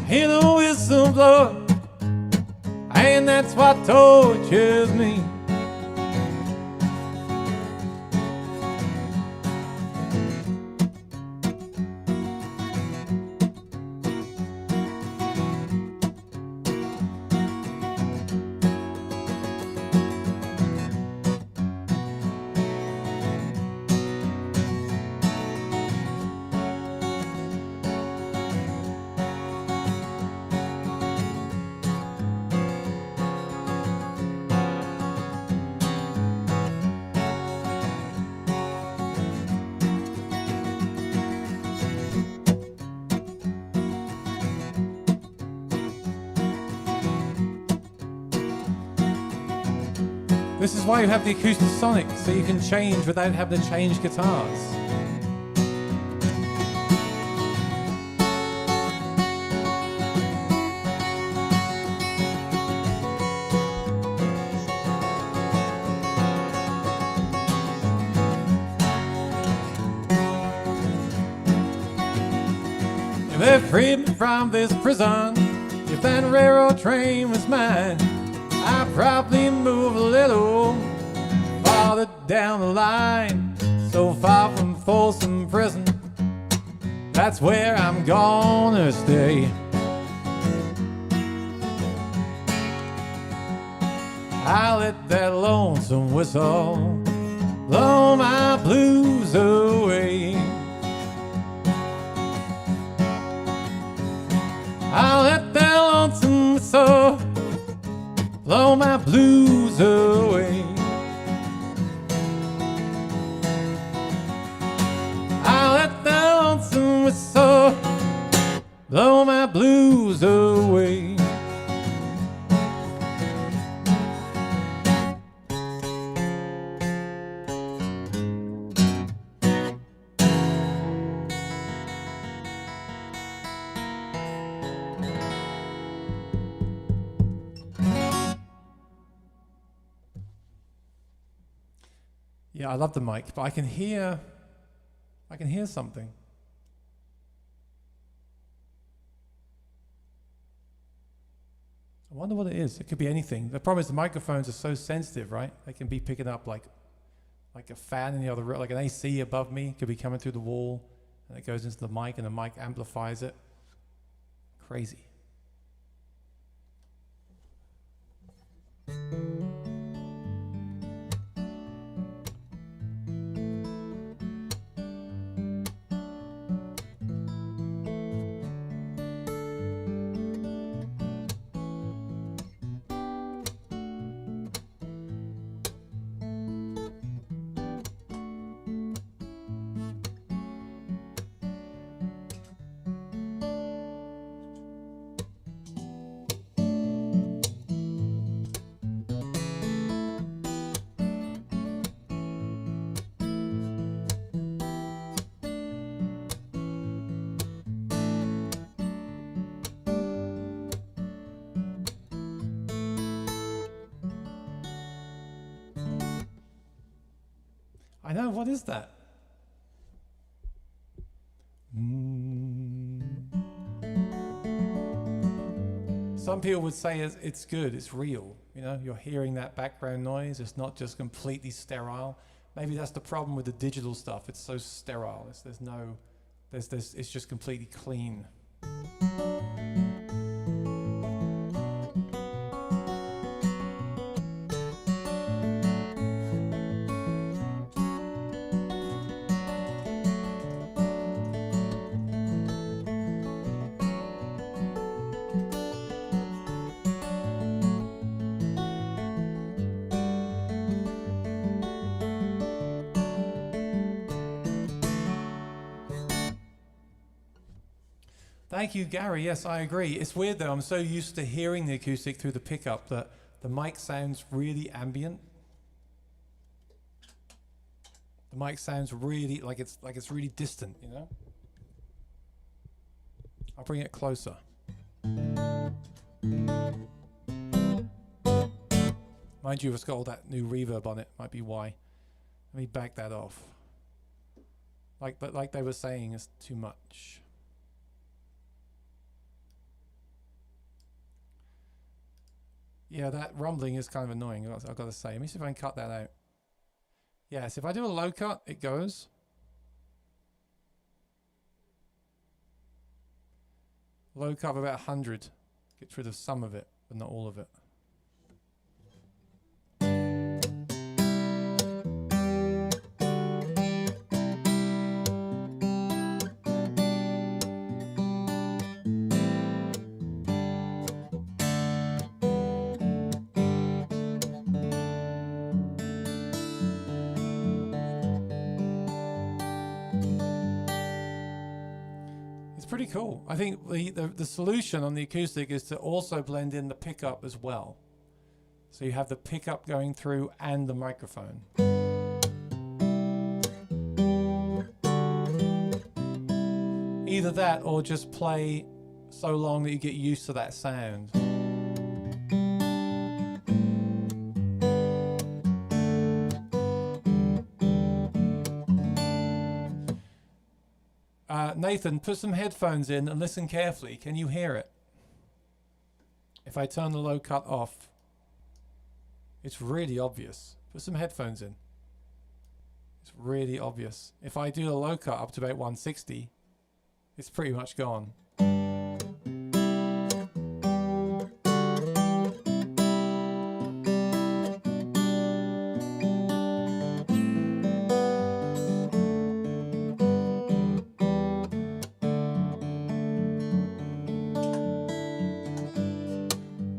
Hear the whistle blow, and that's what tortures me. This is why you have the Acoustic Sonic, so you can change without having to change guitars. If they freed me from this prison, if that railroad train was mine, I'd probably move a little farther down the line, so far from Folsom Prison, that's where I'm gonna stay. I'll let that lonesome whistle blow my blues away. I'll let that lonesome whistle blow my blues away. I'll let the lonesome whistle blow my blues away. Yeah, I love the mic, but I can hear something. I wonder what it is. It could be anything. The problem is the microphones are so sensitive, right? They can be picking up like a fan in the other room, like an AC above me could be coming through the wall, and it goes into the mic, and the mic amplifies it. Crazy. I know, what is that? Some people would say it's good, it's real. You know, you're hearing that background noise. It's not just completely sterile. Maybe that's the problem with the digital stuff. It's so sterile. It's just completely clean. Thank you, Gary. Yes, I agree. It's weird though. I'm so used to hearing the acoustic through the pickup that the mic sounds really ambient. The mic sounds really like it's really distant, you know? I'll bring it closer. Mind you, it's got all that new reverb on it. Might be why. Let me back that off. But like they were saying, it's too much. Yeah, that rumbling is kind of annoying, I've got to say. Let me see if I can cut that out. Yes, if I do a low cut, it goes. Low cut of about 100. Gets rid of some of it, but not all of it. Pretty cool. I think the solution on the acoustic is to also blend in the pickup as well. So you have the pickup going through and the microphone. Either that or just play so long that you get used to that sound. Nathan, put some headphones in and listen carefully. Can you hear it? If I turn the low cut off, it's really obvious. Put some headphones in. It's really obvious. If I do the low cut up to about 160, it's pretty much gone.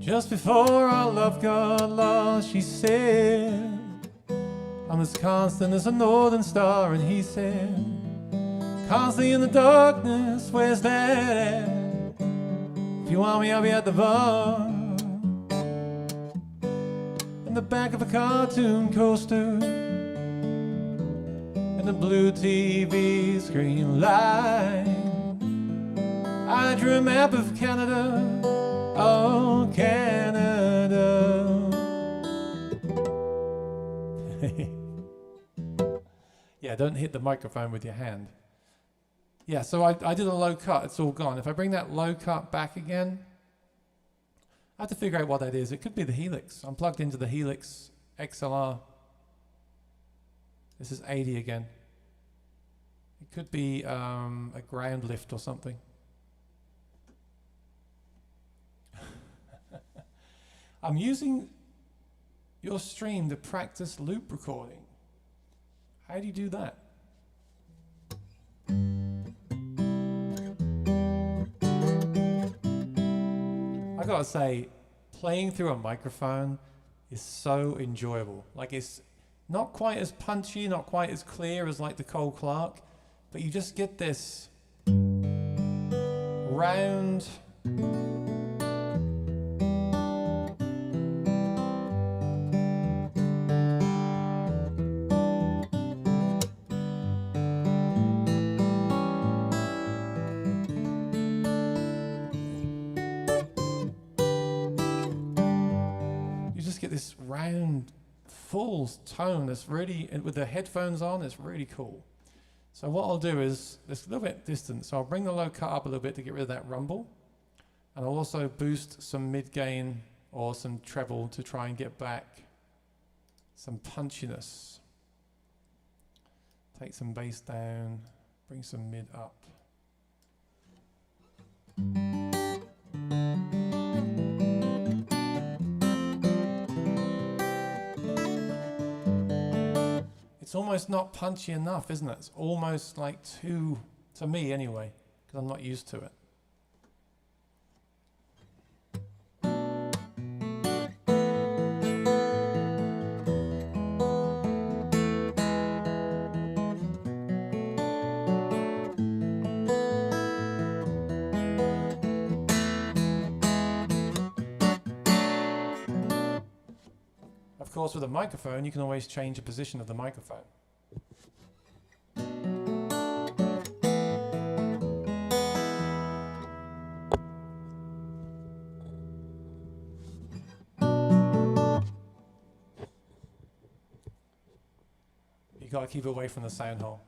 Just before our love got lost, she said, I'm as constant as a northern star. And he said, constantly in the darkness, where's that at? If you want me, I'll be at the bar, in the back of a cartoon coaster, and the blue TV screen light. I drew a map of Canada. Oh, Canada. Yeah, don't hit the microphone with your hand. Yeah, so I did a low cut. It's all gone. If I bring that low cut back again, I have to figure out what that is. It could be the Helix. I'm plugged into the Helix XLR. This is 80 again. It could be a ground lift or something. I'm using your stream to practice loop recording. How do you do that? I gotta say, playing through a microphone is so enjoyable. Like, it's not quite as punchy, not quite as clear as like the Cole Clark, but you just get this round. Get this round full tone. It's really, with the headphones on, it's really cool. So what I'll do is, it's a little bit distant, so I'll bring the low cut up a little bit to get rid of that rumble. And I'll also boost some mid gain or some treble to try and get back some punchiness. Take some bass down, bring some mid up. It's almost not punchy enough, isn't it? It's almost like too, to me anyway, because I'm not used to it. Of course, with a microphone, you can always change the position of the microphone. You got to keep away from the sound hole.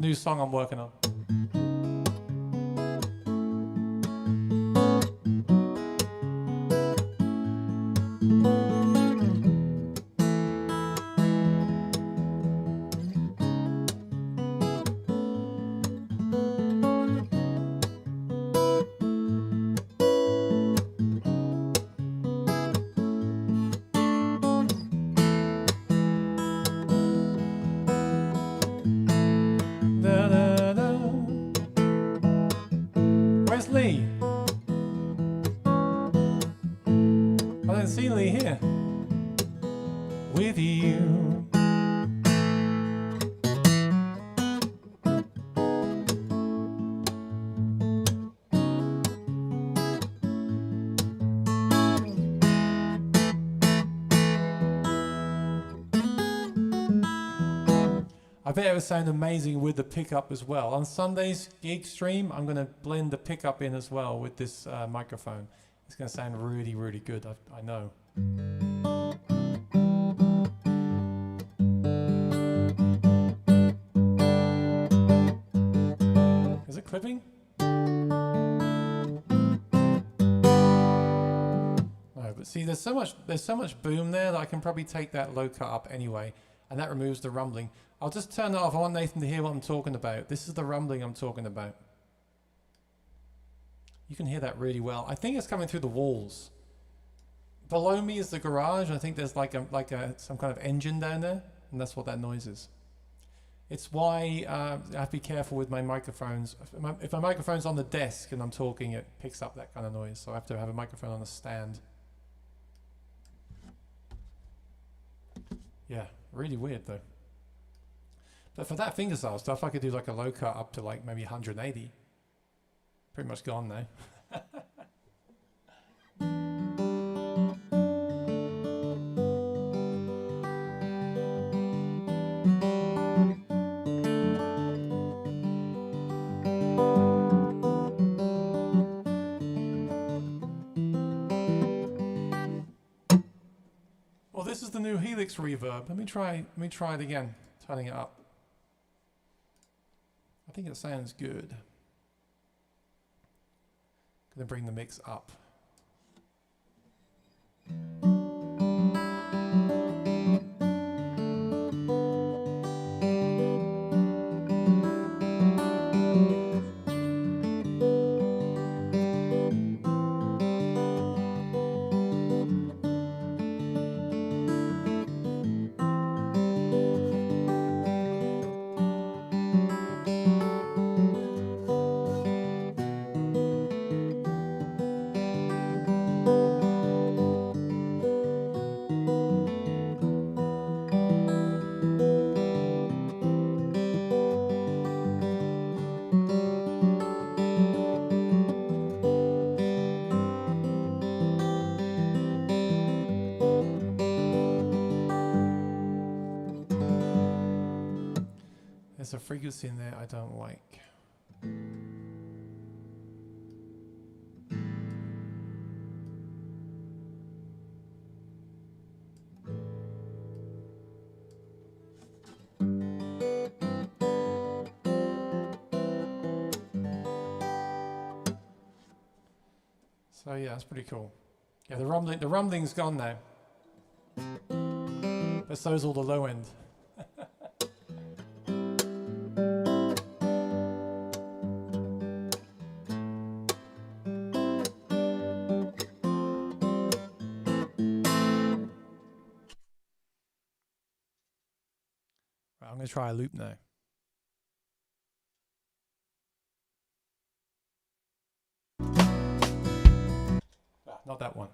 New song I'm working on. Lee? I don't see Lee here. With you. I bet it would sound amazing with the pickup as well. On Sunday's gig stream, I'm going to blend the pickup in as well with this microphone. It's going to sound really, really good, I know. Is it clipping? No, but see, there's so much boom there that I can probably take that low cut up anyway, and that removes the rumbling. I'll just turn it off. I want Nathan to hear what I'm talking about. This is the rumbling I'm talking about. You can hear that really well. I think it's coming through the walls. Below me is the garage. I think there's some kind of engine down there, and that's what that noise is. It's why I have to be careful with my microphones. If my microphone's on the desk and I'm talking, it picks up that kind of noise. So I have to have a microphone on a stand. Yeah, really weird though. But for that fingerstyle stuff, I could do like a low cut up to like maybe 180. Pretty much gone now. Well, this is the new Helix reverb. Let me try it again, turning it up. I think it sounds good. Gonna bring the mix up. There's a frequency in there I don't like. So yeah, that's pretty cool. Yeah, the rumbling's gone now. But so's all the low end. Right, I'm going to try a loop now. Not that one.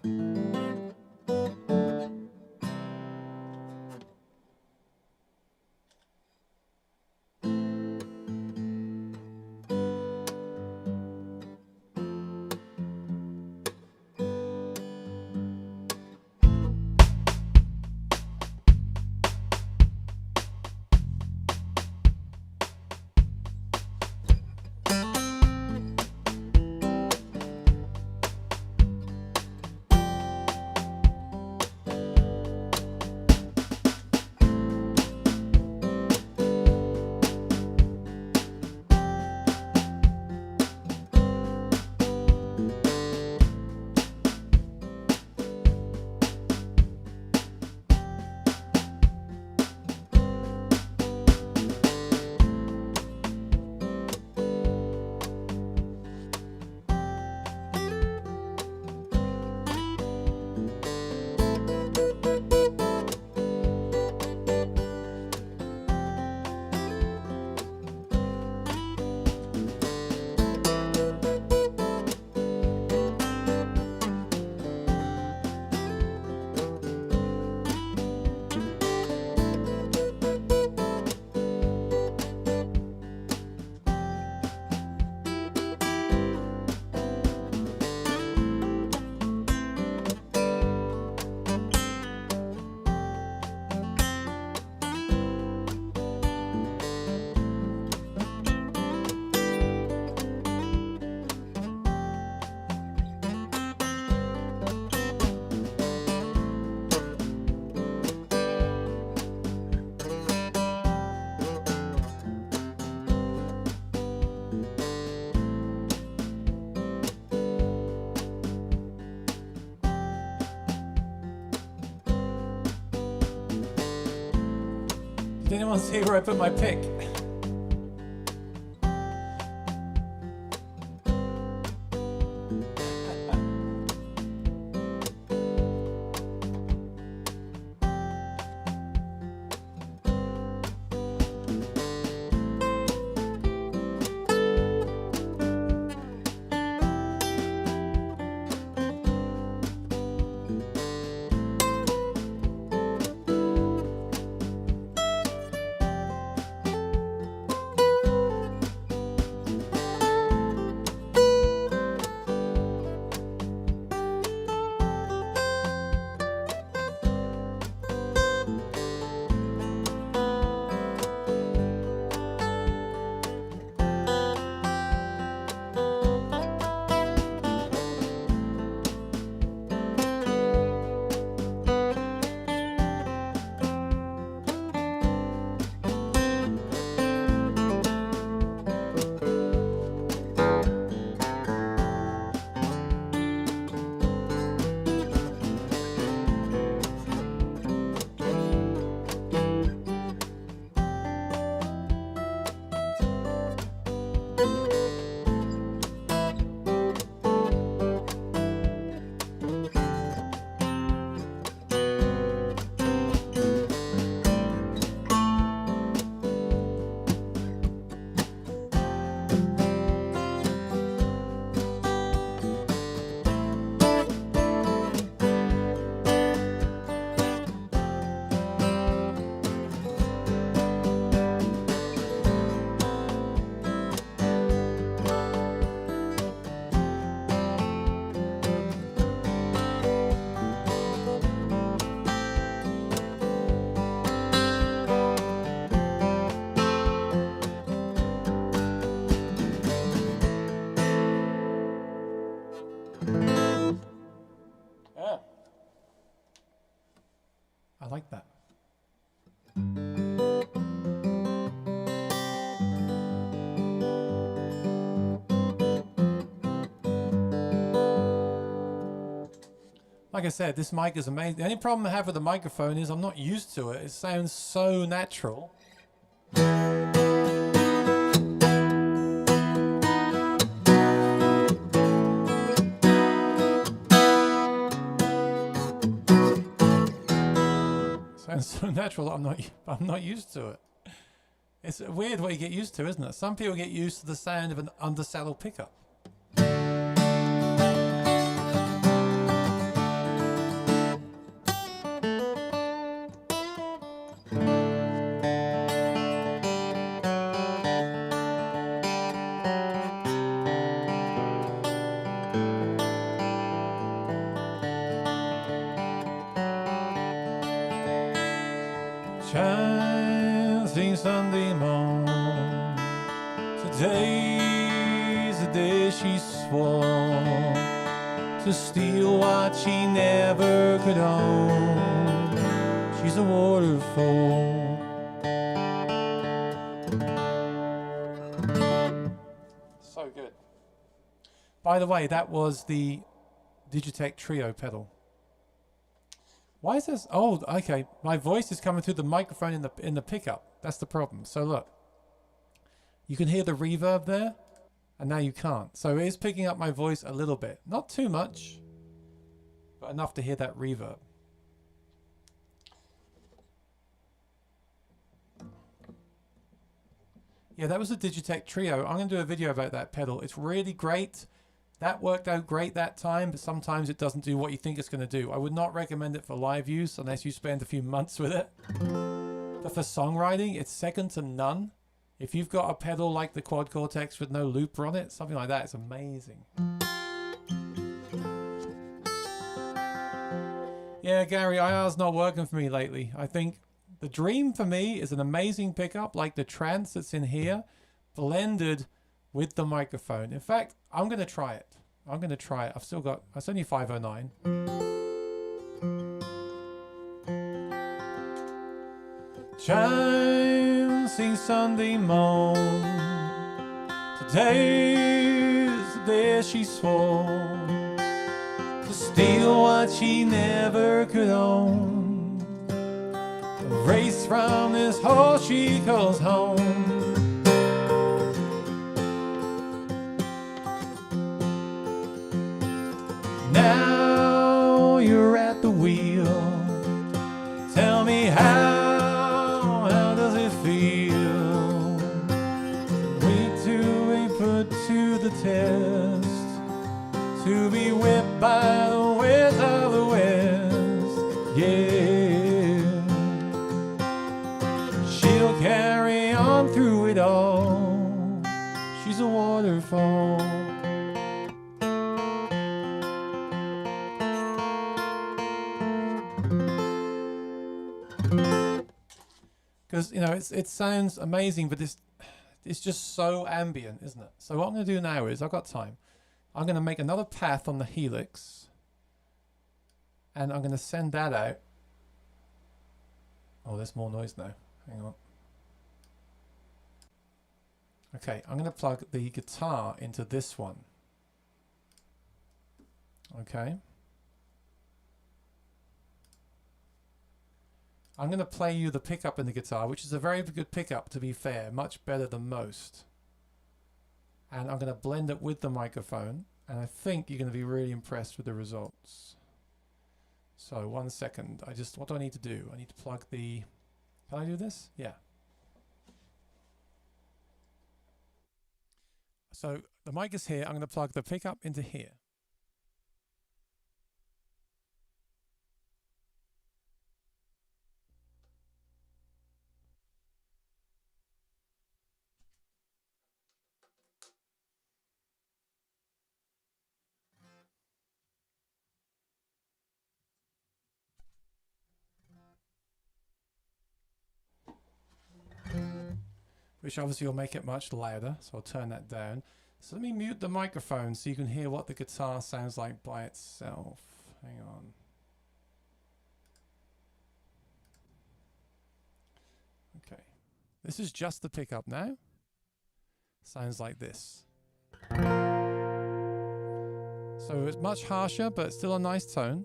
Did anyone see where I put my pick? I like that. Like I said, this mic is amazing. The only problem I have with the microphone is I'm not used to it. It sounds so natural. Sounds so natural that I'm not used to it. It's a weird way you get used to, isn't it? Some people get used to the sound of an undersaddle pickup. Shining Sunday morn, today's the day she swore to steal what she never could own. She's a waterfall. So good. By the way, that was the Digitech Trio pedal. Why is this? Oh, okay. My voice is coming through the microphone in the pickup. That's the problem. So look, you can hear the reverb there, and now you can't. So it is picking up my voice a little bit, not too much, but enough to hear that reverb. Yeah, that was a Digitech Trio. I'm going to do a video about that pedal. It's really great. That worked out great that time, but sometimes it doesn't do what you think it's going to do. I would not recommend it for live use unless you spend a few months with it. But for songwriting, it's second to none. If you've got a pedal like the Quad Cortex with no looper on it, something like that, it's amazing. Yeah, Gary, IR's not working for me lately. I think the Dream for me is an amazing pickup, like the Trance that's in here, blended with the microphone. In fact, I'm going to try it. I'm going to try it. I've still got, it's only 509. Chime, sing Sunday morn. Today's the day she swore to steal what she never could own. Erase from this hole she calls home. Now you're at the wheel. Tell me how does it feel? We two ain't put to the test, to be whipped by the winds of the west. Yeah, she'll carry on through it all. She's a waterfall. Because, you know, it sounds amazing, but it's just so ambient, isn't it? So what I'm going to do now is, I've got time, I'm going to make another path on the Helix, and I'm going to send that out. Oh, there's more noise now. Hang on. Okay, I'm going to plug the guitar into this one. Okay. I'm going to play you the pickup in the guitar, which is a very good pickup, to be fair, much better than most. And I'm going to blend it with the microphone, and I think you're going to be really impressed with the results. So 1 second, what do I need to do? I need to plug the, can I do this? Yeah. So the mic is here, I'm going to plug the pickup into here. Which obviously will make it much louder, so I'll turn that down. So let me mute the microphone so you can hear what the guitar sounds like by itself. Hang on. This is just the pickup now. Sounds like this. So it's much harsher, but still a nice tone.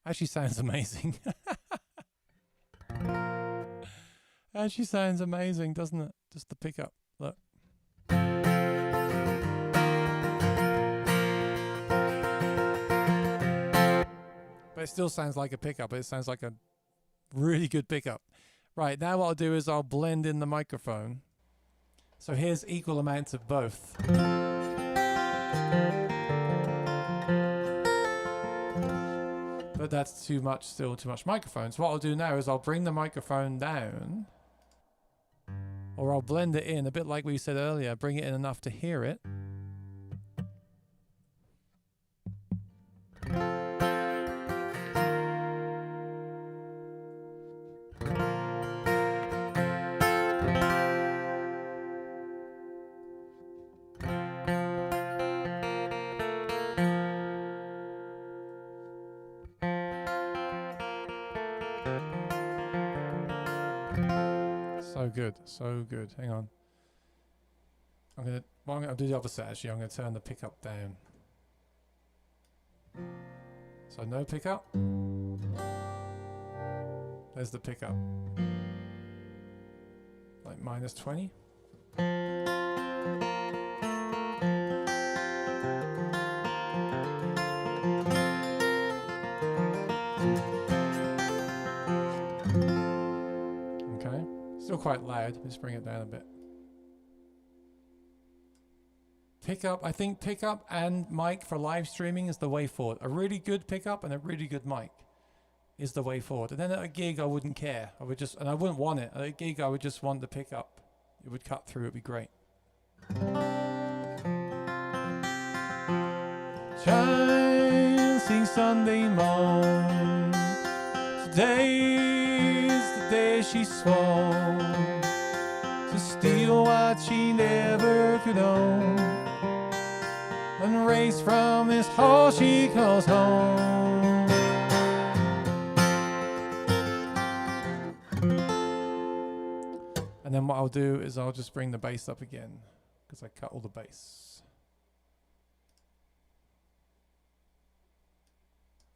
Actually sounds amazing. Actually sounds amazing, doesn't it? Just the pickup. Look. But it still sounds like a pickup. It sounds like a really good pickup. Right, now what I'll do is I'll blend in the microphone. So here's equal amounts of both. But that's too much, still too much microphone. So what I'll do now is I'll bring the microphone down, or I'll blend it in, a bit like we said earlier, bring it in enough to hear it. So good, so good. Hang on. I'm gonna do the opposite actually. I'm gonna turn the pickup down. So no pickup. There's the pickup. Like -20. Still quite loud. Let's bring it down a bit. Pickup, I think pickup and mic for live streaming is the way forward. A really good pickup and a really good mic is the way forward. And then at a gig, I wouldn't care. I would just, and I wouldn't want it. At a gig, I would just want the pickup. It would cut through. It'd be great. Chelsea Sunday morn. Today's the day she swore to steal what she never could own and race from this hole she calls home. And then what I'll do is I'll just bring the bass up again because I cut all the bass.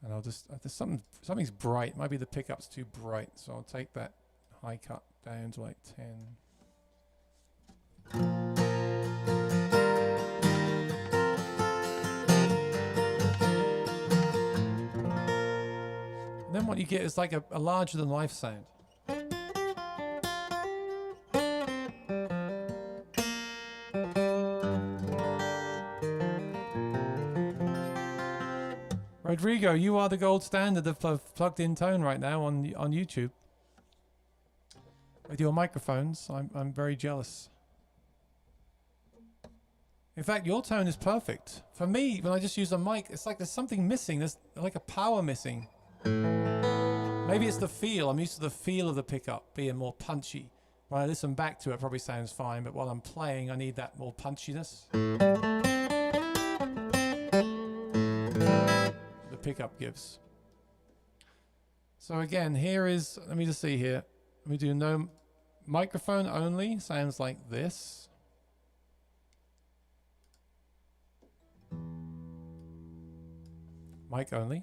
And I'll just, there's something's bright. Maybe the pickup's too bright, so I'll take that high cut down to like 10. And then what you get is like a larger than life sound. Rodrigo, you are the gold standard of plugged in tone right now on YouTube. With your microphones, I'm very jealous. In fact, your tone is perfect. For me, when I just use a mic, it's like there's something missing. There's like a power missing. Maybe it's the feel. I'm used to the feel of the pickup being more punchy. When I listen back to it, it probably sounds fine, but while I'm playing, I need that more punchiness. Pickup gives. So again, here is, let me just see here. We do no microphone only, sounds like this. Mic only.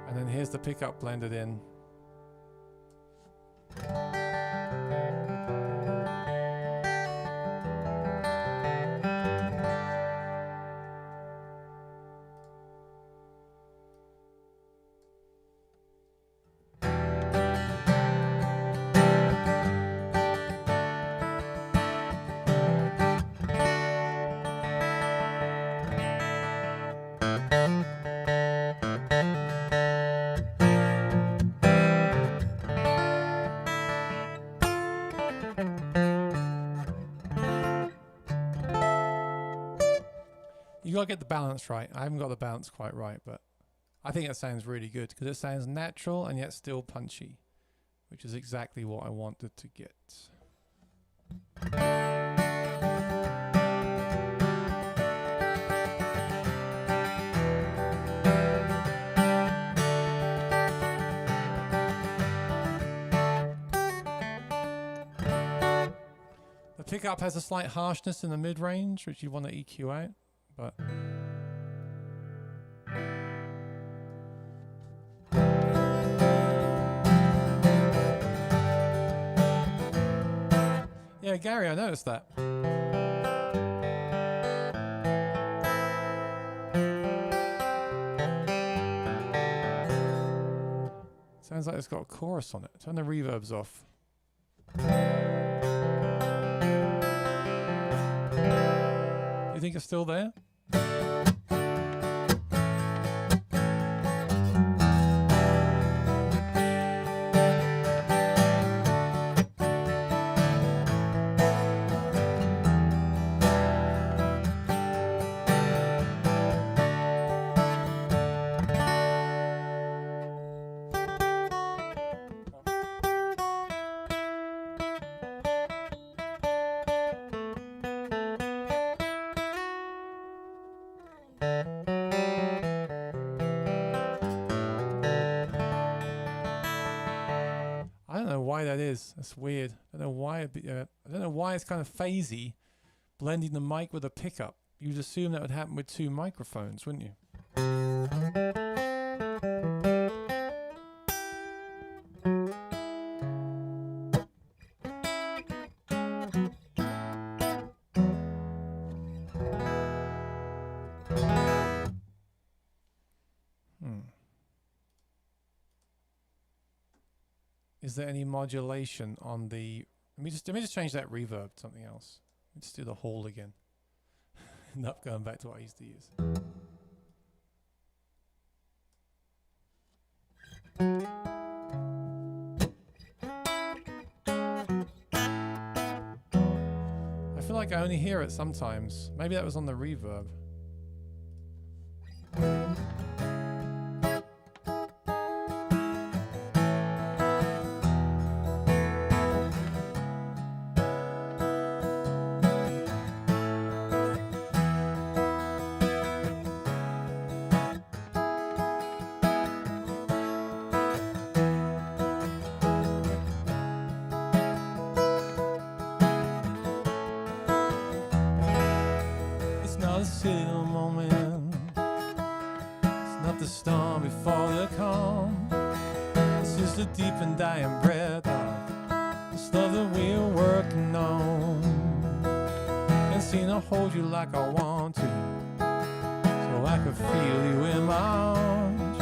And then here's the pickup blended in. You gotta get the balance right. I haven't got the balance quite right, but I think it sounds really good because it sounds natural and yet still punchy, which is exactly what I wanted to get. The pickup has a slight harshness in the mid-range, which you want to EQ out, but yeah, Gary, I noticed that. Sounds like it's got a chorus on it. Turn the reverbs off. You think it's still there? Why that is. That's weird. I don't know why. I don't know why it's kind of phasey, blending the mic with a pickup. You'd assume that would happen with two microphones, wouldn't you? Is there any modulation on the? Let me just change that reverb to something else. Let's do the hall again. Not going back to what I used to use. I feel like I only hear it sometimes. Maybe that was on the reverb. Deep and dying breath of this love that we're working on. Can't seem to hold you like I want to, so I can feel you in my arms.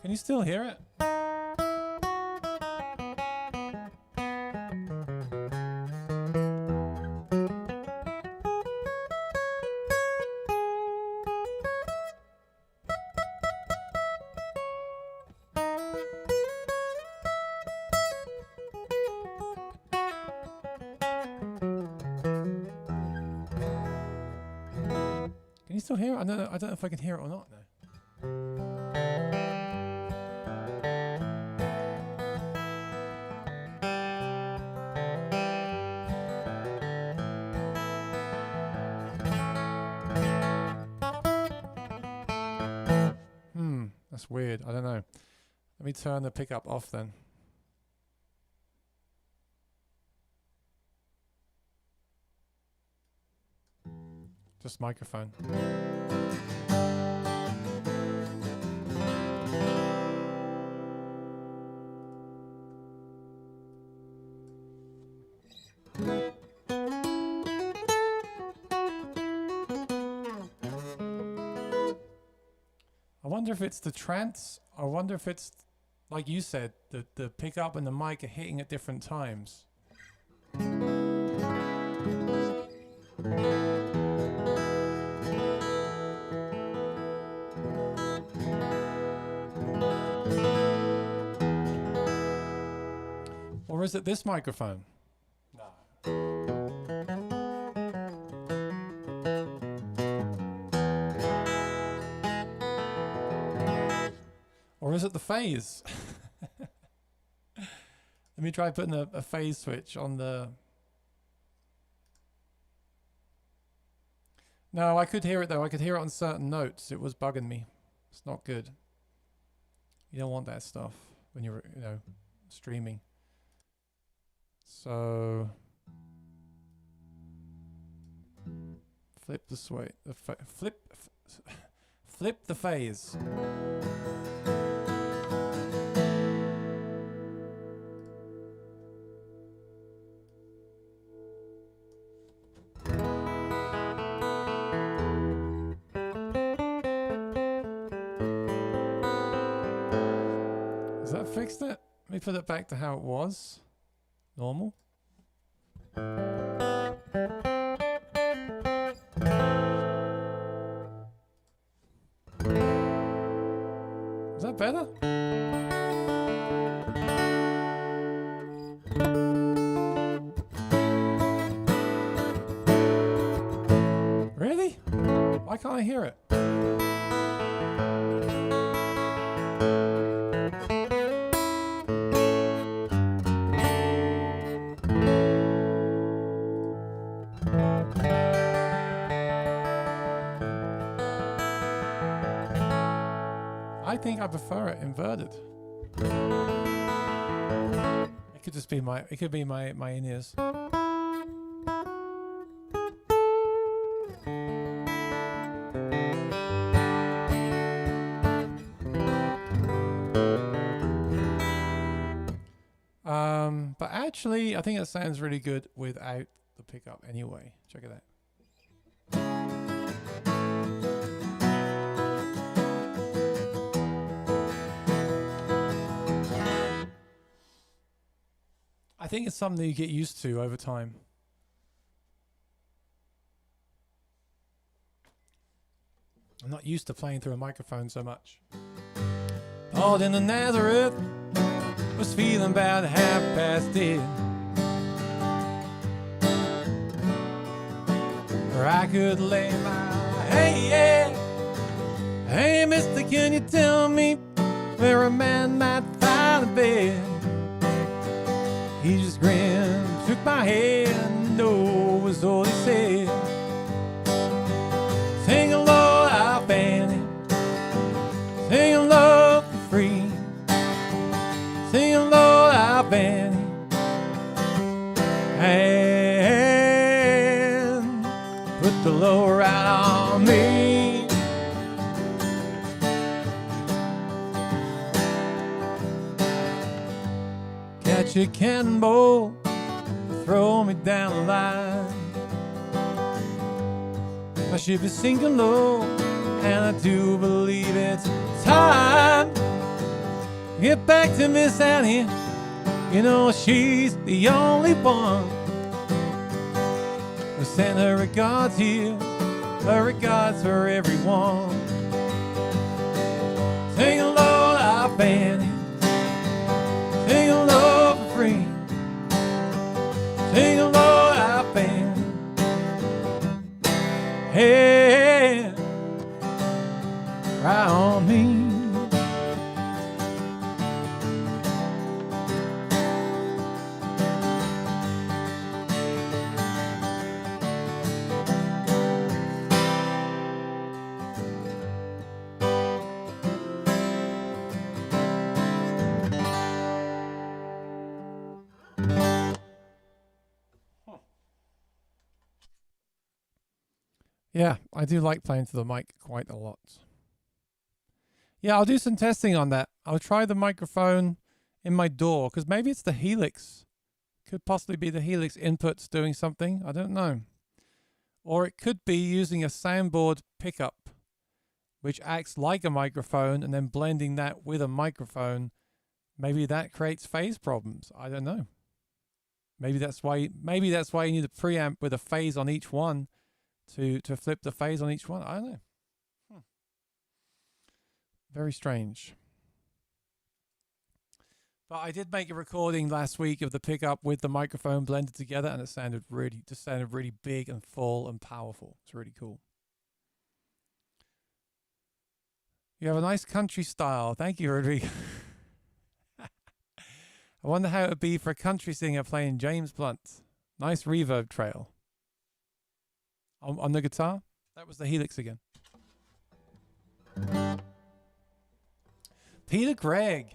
Can you still hear it? Still hear it? I don't know if I can hear it or not now. That's weird. I don't know. Let me turn the pickup off then. Just microphone. I wonder if it's the trance. I wonder if it's, like you said, the pickup and the mic are hitting at different times. Or is it this microphone? No. Or is it the phase? Let me try putting a phase switch on the... No, I could hear it though. I could hear it on certain notes. It was bugging me. It's not good. You don't want that stuff when you're, you know, streaming. So flip the sway. Flip the phase. Has that fixed it? Let me put it back to how it was. Normal. Is that better? Really? Why can't I hear it? I think I prefer it inverted. It could just be my in-ears. But actually, I think it sounds really good without the pickup anyway. Check it out. I think it's something you get used to over time. I'm not used to playing through a microphone so much. Paul in the Nazareth was feeling about 10:30. Where I could lay my hey mister, can you tell me where a man might find a bed? He just grinned, shook my hand, no was all he said. Sing a Lord, I'll fan it. Sing a love for free. Sing a Lord, I'll fan it. And put the low right on me. Catch a cannonball, throw me down the line. I should be sinking low, and I do believe it's time to get back to Miss Annie. You know she's the only one who sent her regards here, her regards for everyone. Sing a Lord, I'll fan it. Sing a Lord for free. Sing a Lord, I'll fan it. Hey, right on me. Yeah, I do like playing to the mic quite a lot. Yeah, I'll do some testing on that. I'll try the microphone in my DAW, because maybe it's the Helix. Could possibly be the Helix inputs doing something. I don't know. Or it could be using a soundboard pickup, which acts like a microphone, and then blending that with a microphone. Maybe that creates phase problems. I don't know. Maybe that's why you need a preamp with a phase on each one to flip the phase on each one. I don't know. Very strange. But I did make a recording last week of the pickup with the microphone blended together, and it sounded really big and full and powerful. It's really cool. You have a nice country style. Thank you, Rodrigo. I wonder how it would be for a country singer playing James Blunt. Nice reverb trail. On the guitar? That was the Helix again. Peter Gregg.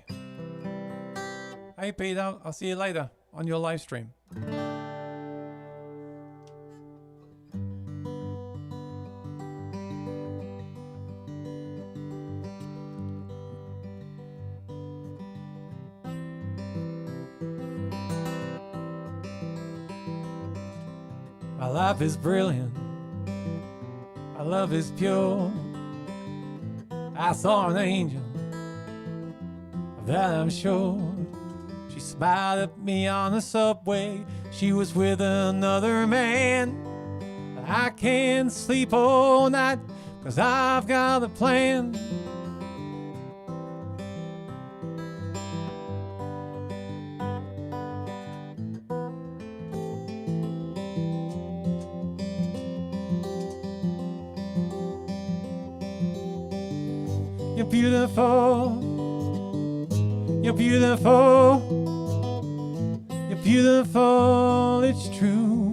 Hey, Peter. I'll see you later on your live stream. My life is brilliant. My love is pure. I saw an angel, of that I'm sure. She smiled at me on the subway. She was with another man. I can't sleep all night, 'cause I've got a plan. You're beautiful, you're beautiful, you're beautiful, it's true.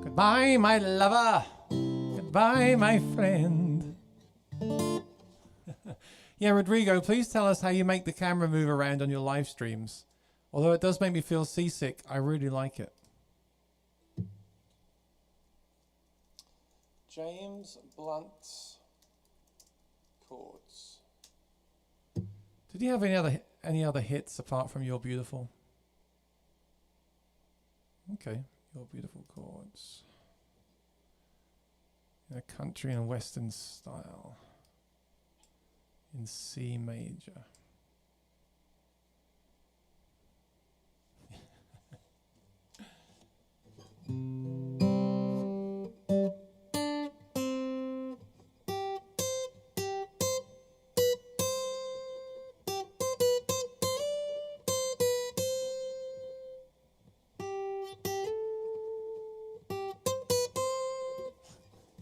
Goodbye, my lover. Goodbye, my friend. Yeah, Rodrigo, please tell us how you make the camera move around on your live streams. Although it does make me feel seasick, I really like it. James Blunt chords. Did you have any other hits apart from You're Beautiful? Okay. Your Beautiful chords in a country and western style in C major.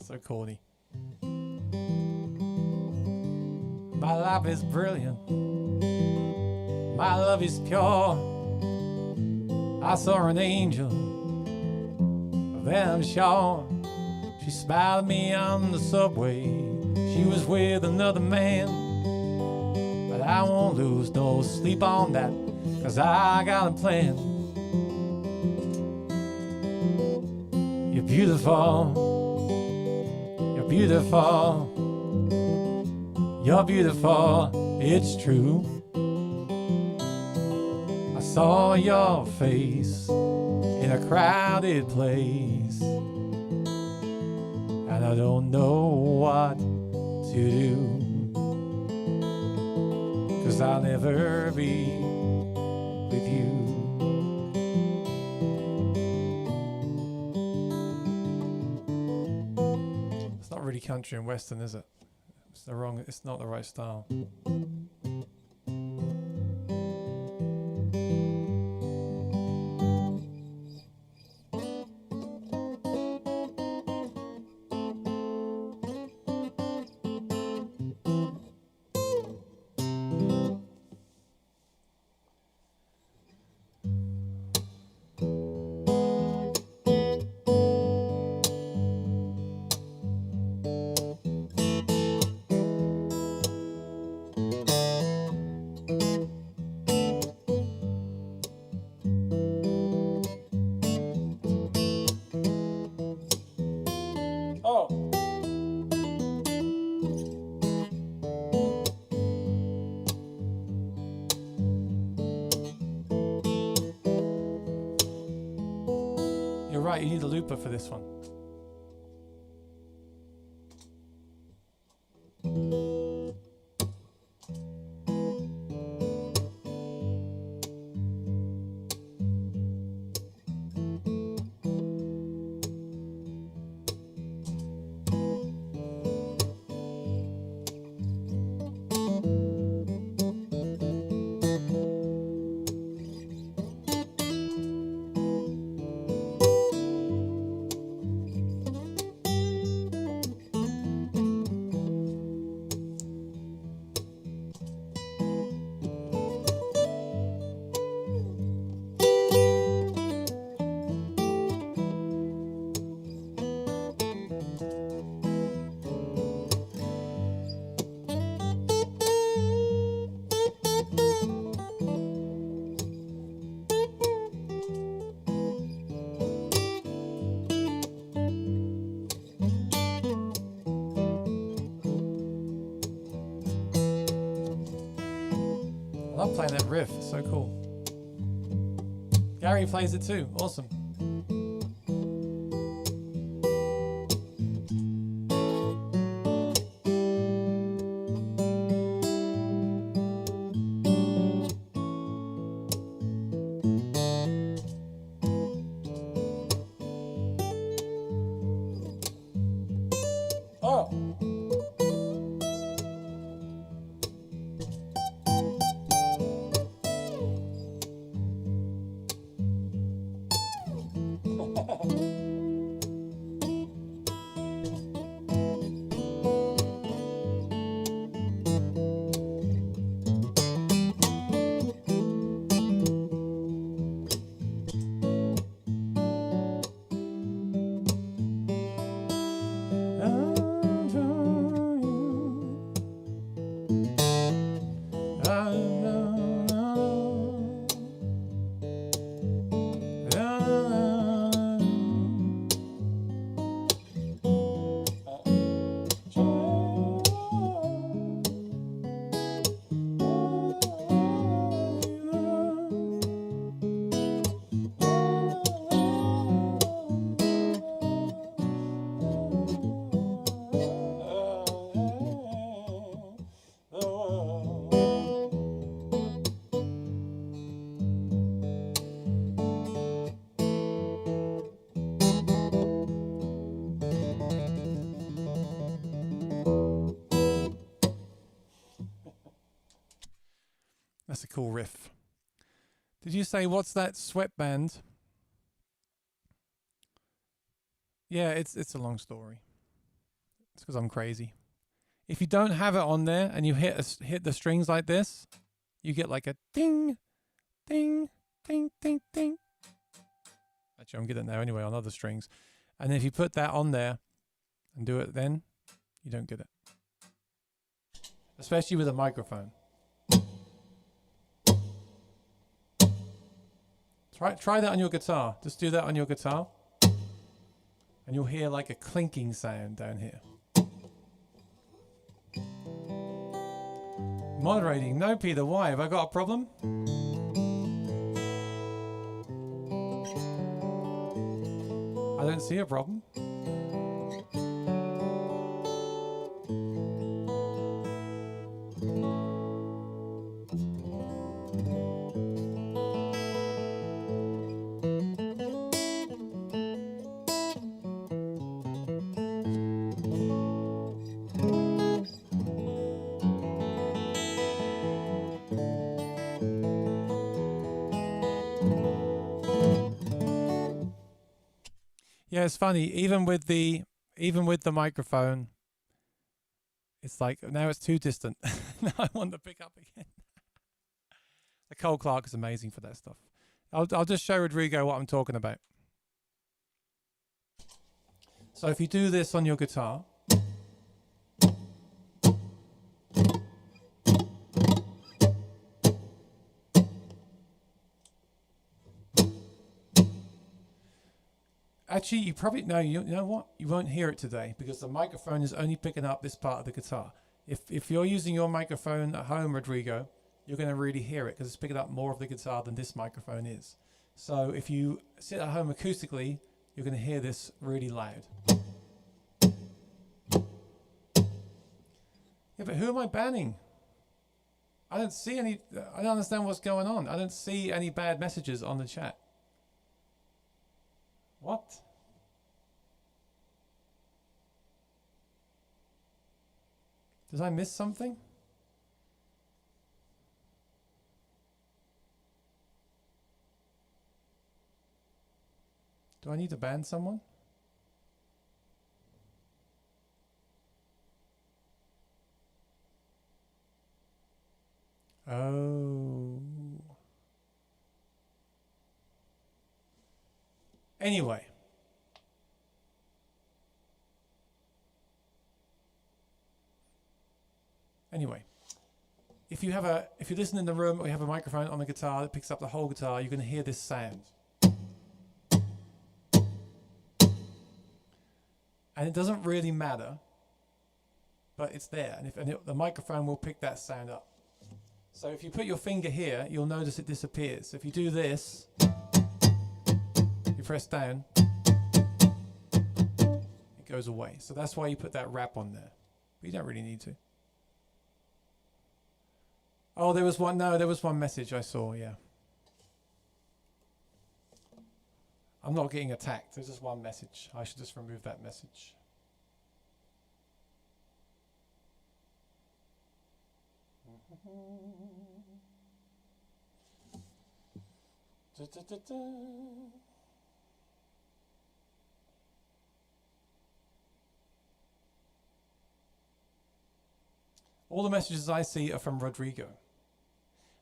So corny. My life is brilliant. My love is pure. I saw an angel, of that I'm sure. She smiled at me on the subway. She was with another man. But I won't lose no sleep on that, 'cause I got a plan. You're beautiful. Beautiful, you're beautiful, it's true. I saw your face in a crowded place, and I don't know what to do, 'cause I'll never be with you. Really country and western, is it? It's not the right style. right, you need a looper for this one. I love playing that riff, it's so cool. Gary plays it too, awesome. Oh! That's a cool riff. Did you say, what's that sweatband? Yeah, it's a long story. It's because I'm crazy. If you don't have it on there and you hit the strings like this, you get like a ding, ding, ding, ding, ding. Actually, I'm getting there anyway on other strings. And if you put that on there and do it then, you don't get it. Especially with a microphone. Try that on your guitar. Just do that on your guitar. And you'll hear like a clinking sound down here. Moderating. No, Peter, why? Have I got a problem? I don't see a problem. Yeah, it's funny. Even with the microphone, it's like now it's too distant. Now I want to pick up again. The Cole Clark is amazing for that stuff. I'll just show Rodrigo what I'm talking about. So if you do this on your guitar. Actually, you probably you know what? You won't hear it today because the microphone is only picking up this part of the guitar. If you're using your microphone at home, Rodrigo, you're going to really hear it because it's picking up more of the guitar than this microphone is. So if you sit at home acoustically, you're going to hear this really loud. Yeah, but who am I banning? I don't see any, I don't understand what's going on. I don't see any bad messages on the chat. What? Did I miss something? Do I need to ban someone? Oh. Anyway. If you listen in the room or you have a microphone on the guitar that picks up the whole guitar, you're going to hear this sound. And it doesn't really matter, but it's there, and the microphone will pick that sound up. So if you put your finger here, you'll notice it disappears. So if you do this, you press down, it goes away. So that's why you put that wrap on there. But you don't really need to. Oh, there was one message I saw, yeah. I'm not getting attacked. There's just one message. I should just remove that message. All the messages I see are from Rodrigo.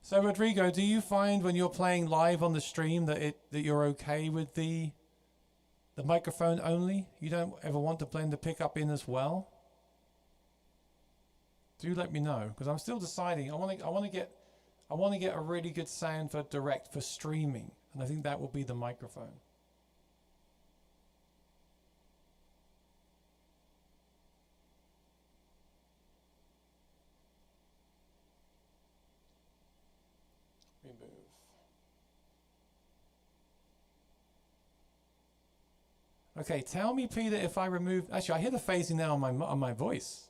So Rodrigo, do you find when you're playing live on the stream that you're okay with the microphone only? You don't ever want to blend the pickup in as well? Do let me know, because I'm still deciding. I want to get a really good sound for direct, for streaming, and I think that will be the microphone. Remove. Okay, tell me, Peter, if I remove. Actually, I hear the phasing now on my voice.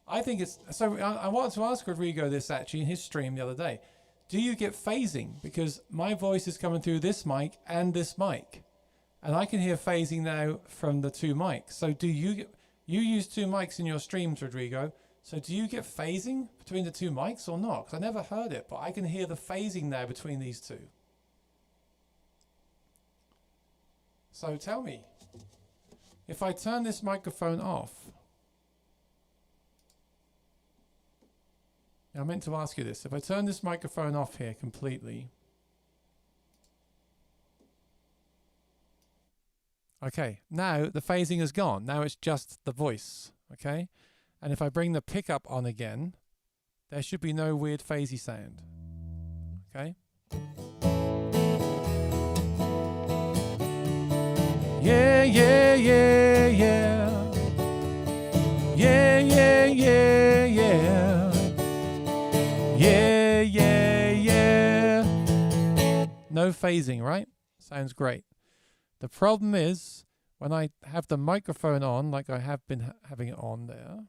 I think it's so. I wanted to ask Rodrigo this actually in his stream the other day. Do you get phasing? Because my voice is coming through this mic and this mic, and I can hear phasing now from the two mics. So do you use two mics in your streams, Rodrigo? So do you get phasing between the two mics or not? Because I never heard it, but I can hear the phasing now between these two. So tell me, if I turn this microphone off. I meant to ask you this. If I turn this microphone off here completely. Okay, now the phasing is gone. Now it's just the voice, okay? And if I bring the pickup on again, there should be no weird phasey sound, okay? Yeah, yeah, yeah, yeah. Yeah, yeah, yeah, yeah. Yeah, yeah, yeah. No phasing, right? Sounds great. The problem is when I have the microphone on, like I have been having it on there.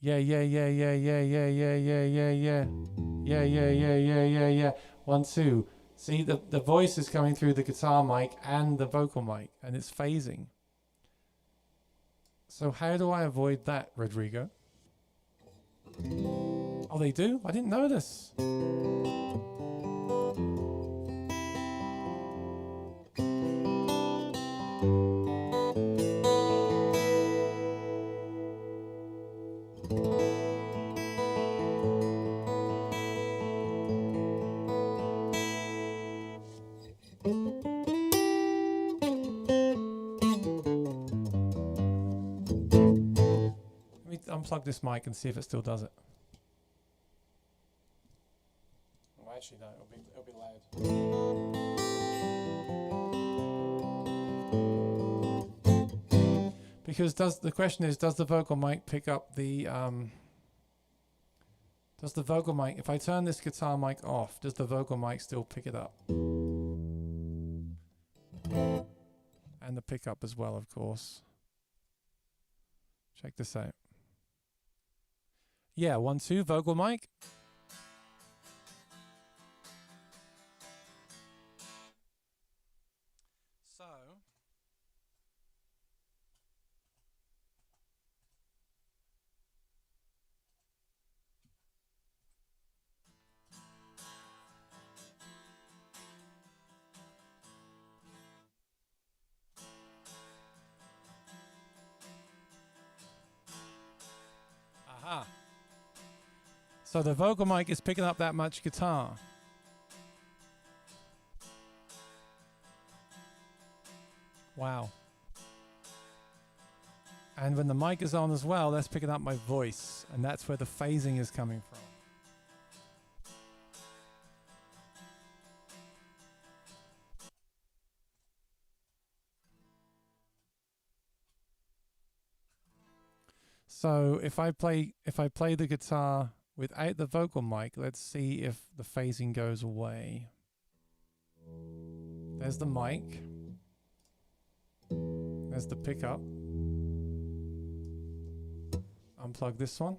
Yeah, yeah, yeah, yeah, yeah, yeah, yeah, yeah, yeah, yeah. Yeah, yeah, yeah, yeah, yeah, yeah. 1, 2. See, the voice is coming through the guitar mic and the vocal mic, and it's phasing. So how do I avoid that, Rodrigo? Oh, they do? I didn't know this. Let me unplug this mic and see if it still does it. Oh, actually, no, it'll be loud. Because the question is, does the vocal mic pick up the does the vocal mic, if I turn this guitar mic off, does the vocal mic still pick it up? And the pickup as well, of course. Check this out. Yeah, 1, 2, vocal mic. So. Aha. So the vocal mic is picking up that much guitar. Wow. And when the mic is on as well, that's picking up my voice. And that's where the phasing is coming from. So if I play the guitar without the vocal mic, let's see if the phasing goes away. There's the mic. There's the pickup. Unplug this one.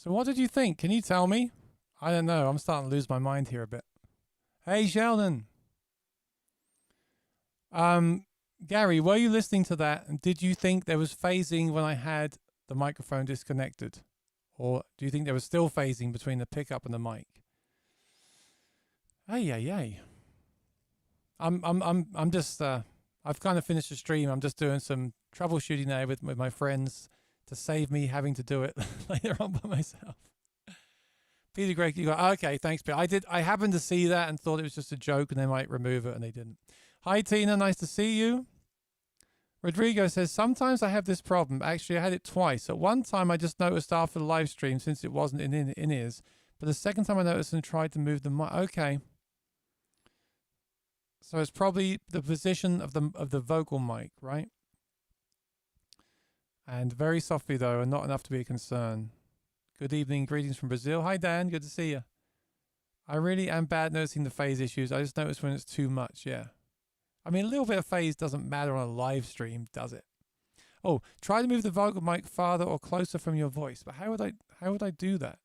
So what did you think? Can you tell me? I don't know. I'm starting to lose my mind here a bit. Hey, Sheldon. Gary, were you listening to that? And did you think there was phasing when I had the microphone disconnected? Or do you think there was still phasing between the pickup and the mic? Ay. I'm just, I've kind of finished the stream. I'm just doing some troubleshooting now with my friends to save me having to do it later on by myself. Peter Gregg, you go, okay, thanks, Peter. I happened to see that and thought it was just a joke and they might remove it, and they didn't. Hi, Tina, nice to see you. Rodrigo says, sometimes I have this problem. Actually, I had it twice. At one time, I just noticed after the live stream, since it wasn't in ears. But the second time I noticed and tried to move the mic. Okay. So it's probably the position of the vocal mic, right? And very softly, though, and not enough to be a concern. Good evening. Greetings from Brazil. Hi, Dan. Good to see you. I really am bad noticing the phase issues. I just notice when it's too much, yeah. I mean, a little bit of phase doesn't matter on a live stream, does it? Oh, try to move the vocal mic farther or closer from your voice. But how would I do that?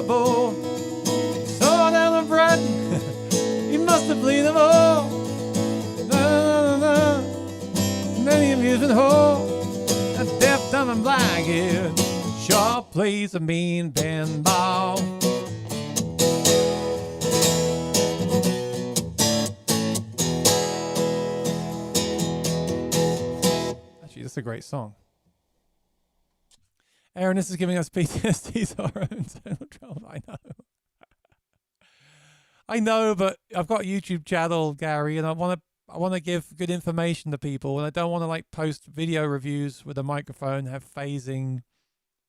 Bowl. Saw down the bright, you must have played them all. Many amusement hall, a deaf, dumb, and blind kid sure plays a mean pinball. a great song. Aaron, this is giving us PTSD to our own tonal trouble. I know. I know, but I've got a YouTube channel, Gary, and I want to give good information to people, and I don't want to like post video reviews with a microphone, have phasing,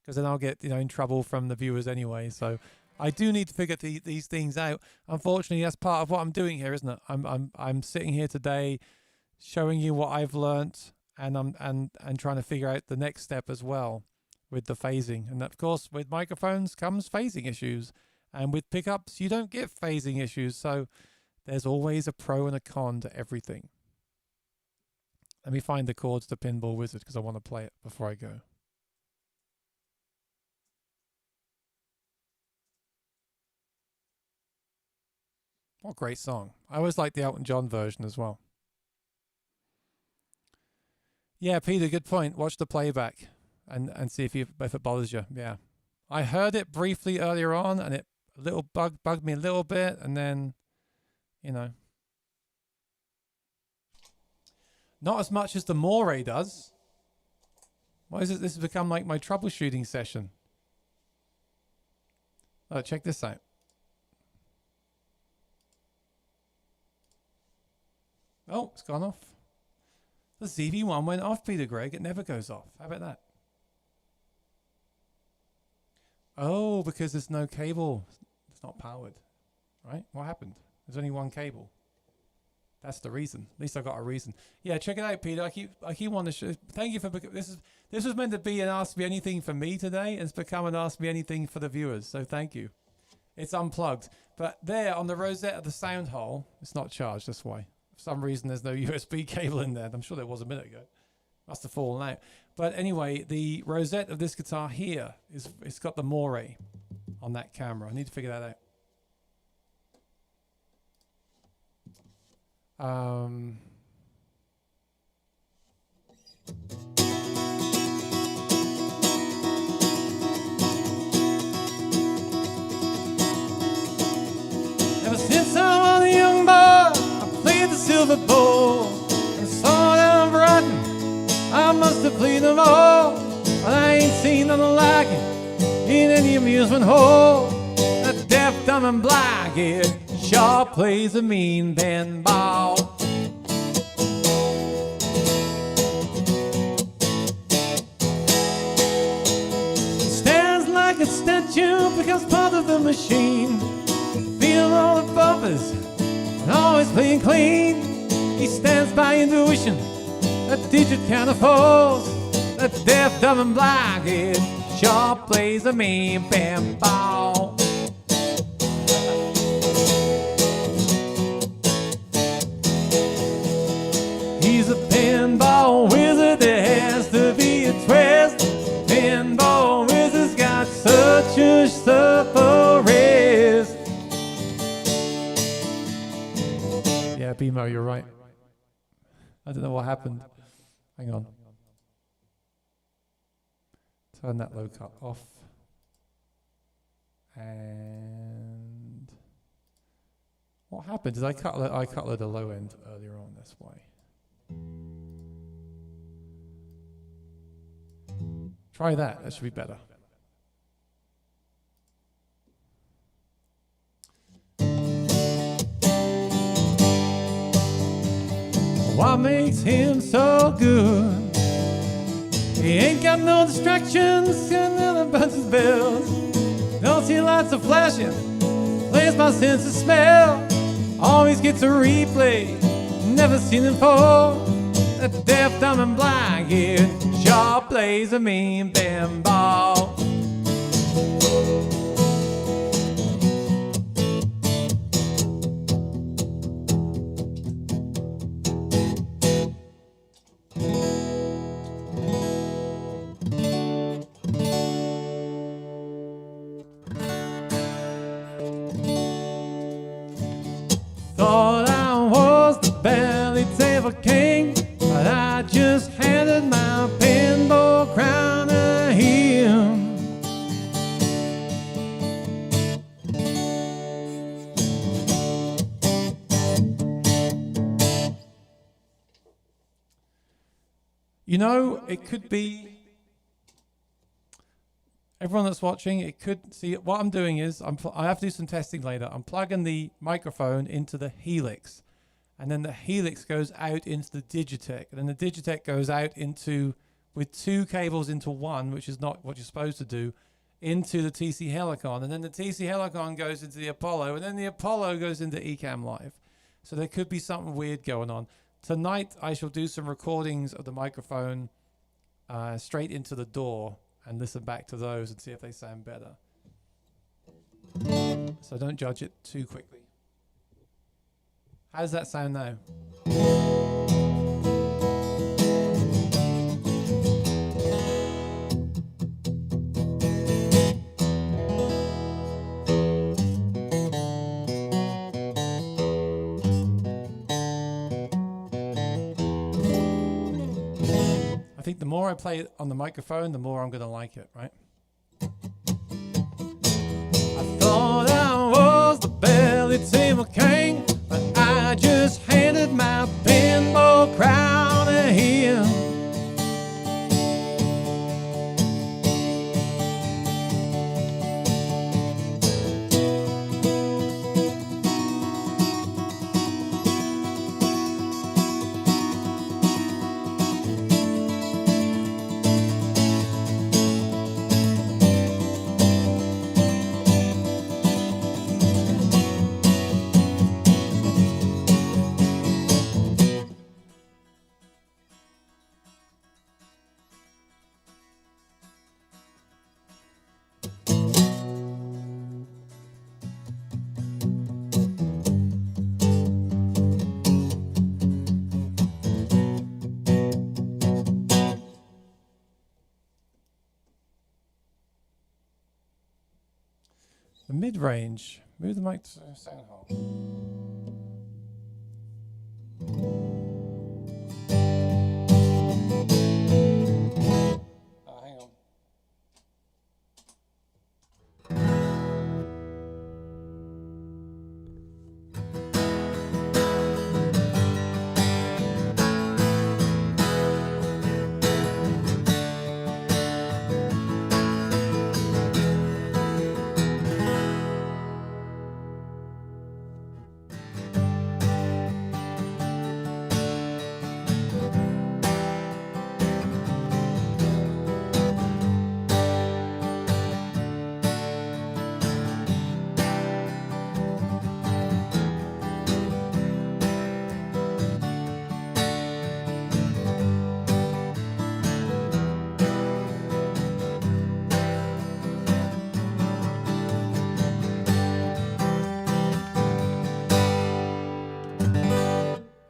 because then I'll get in trouble from the viewers anyway. So I do need to figure these things out. Unfortunately, that's part of what I'm doing here, isn't it? I'm sitting here today, showing you what I've learnt, and I'm trying to figure out the next step as well with the phasing. And of course, with microphones comes phasing issues. And with pickups, you don't get phasing issues. So there's always a pro and a con to everything. Let me find the chords to Pinball Wizard because I want to play it before I go. What a great song. I always like the Elton John version as well. Yeah, Peter, good point. Watch the playback and see if it bothers you. Yeah. I heard it briefly earlier on and it bugged me a little bit, and then not as much as the Moray does. Why is it this has become like my troubleshooting session? Oh, check this out. Oh, it's gone off. The ZV1 went off, Peter Gregg. It never goes off. How about that? Oh, because there's no cable. It's not powered, right? What happened? There's only one cable. That's the reason. At least I got a reason. Yeah, check it out, Peter. I keep wanting to show. Thank you for this was meant to be an Ask Me Anything for me today, and it's become an Ask Me Anything for the viewers. So thank you. It's unplugged, but there on the rosette of the sound hole, it's not charged. That's why. For some reason, there's no USB cable in there. I'm sure there was a minute ago. Must have fallen out. But anyway, the rosette of this guitar here it's got the Moray on that camera. I need to figure that out. Ever since I was a young boy, I played the silver bowl and saw that I'm rotten. I must have played them all, but I ain't seen nothing like it in any amusement hall. That deaf, dumb, and blind kid sure plays a mean pinball. Stands like a statue because part of the machine. Feel all the bumpers and always playing clean. He stands by intuition. That digit can't afford. That deaf, dumb, and blind kid sure plays a mean pinball. He's a pinball wizard, there has to be a twist. Pinball wizard's got such a supple wrist. Yeah, BMO, you're right. I don't know what happened. Hang on. Turn that low cut off. And what happened? Did I cut the low end earlier on? That's why. Try that. That should be better. What makes him so good? He ain't got no distractions, got nothing but his bells. Don't see lots of flashing, plays my sense of smell. Always gets a replay, never seen him before. That deaf, dumb, and blind kid sure plays a mean pinball. Thought I was the belly table king, but I just handed my pinball crown to him. You know, it could be, everyone that's watching, it could see, what I'm doing is, I have to do some testing later. I'm plugging the microphone into the Helix, and then the Helix goes out into the Digitech, and then the Digitech goes out into, with two cables into one, which is not what you're supposed to do, into the TC Helicon, and then the TC Helicon goes into the Apollo, and then the Apollo goes into Ecamm Live. So there could be something weird going on. Tonight I shall do some recordings of the microphone straight into the door and listen back to those and see if they sound better. So don't judge it too quickly. How does that sound now? I think the more I play it on the microphone, the more I'm going to like it, right? I thought I was the belly table king, but I just handed my pinball crown to him. The mid-range. Move the mic to sound hole. Hang on.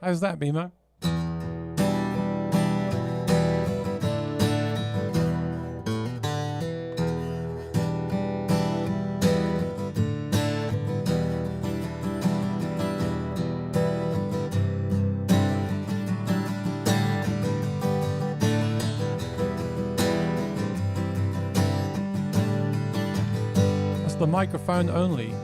How's that, Bimo? That's the microphone only.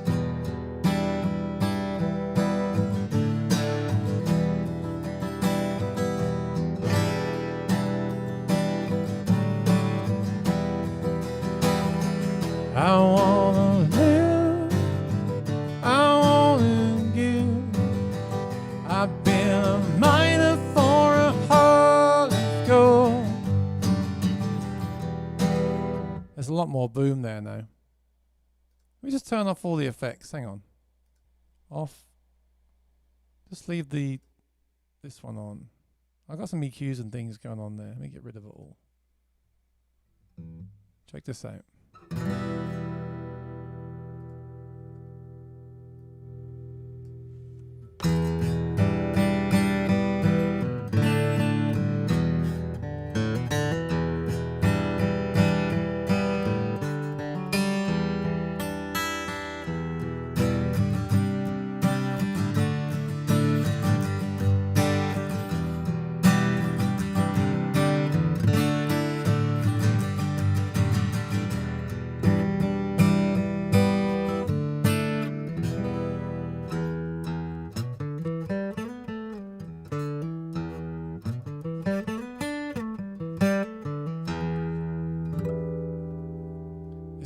I wanna live, I wanna give. I've been a miner for a heart of gold. There's a lot more boom there now. Let me just turn off all the effects. Hang on. Off. Just leave this one on. I've got some EQs and things going on there. Let me get rid of it all. Check this out.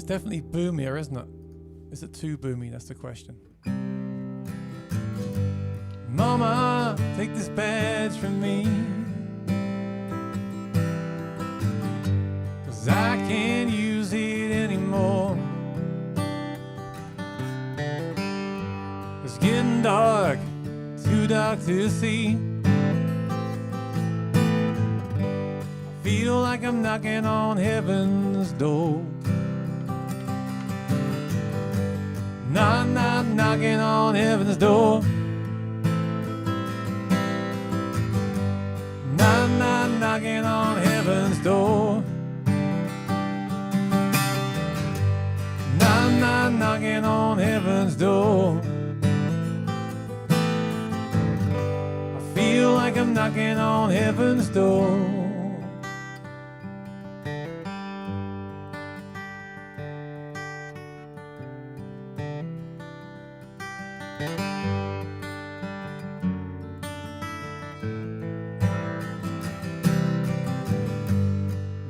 definitely boomier, isn't it? Is it too boomy? That's the question. Mama, take this badge from me, 'cause I can't use it anymore. It's getting dark, too dark to see. I feel like I'm knocking on heaven's door. Knock, knock, knocking on heaven's door. Knock, knock, knocking on heaven's door. Knock, knock, knocking on heaven's door. I feel like I'm knocking on heaven's door.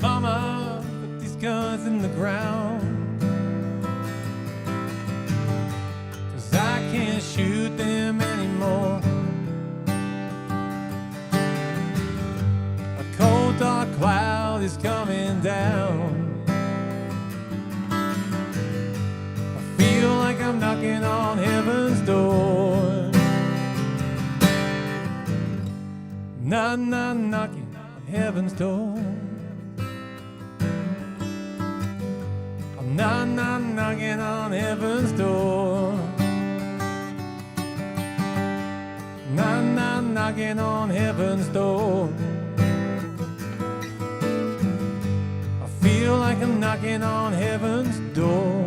Mama, put these guns in the ground, 'cause I can't shoot them anymore. A cold dark cloud is coming down. I feel like I'm knocking on heaven's door. Knock, knock, knocking on heaven's door. Knock, knock, knocking on heaven's door. Knock, knock, knocking on heaven's door. I feel like I'm knocking on heaven's door.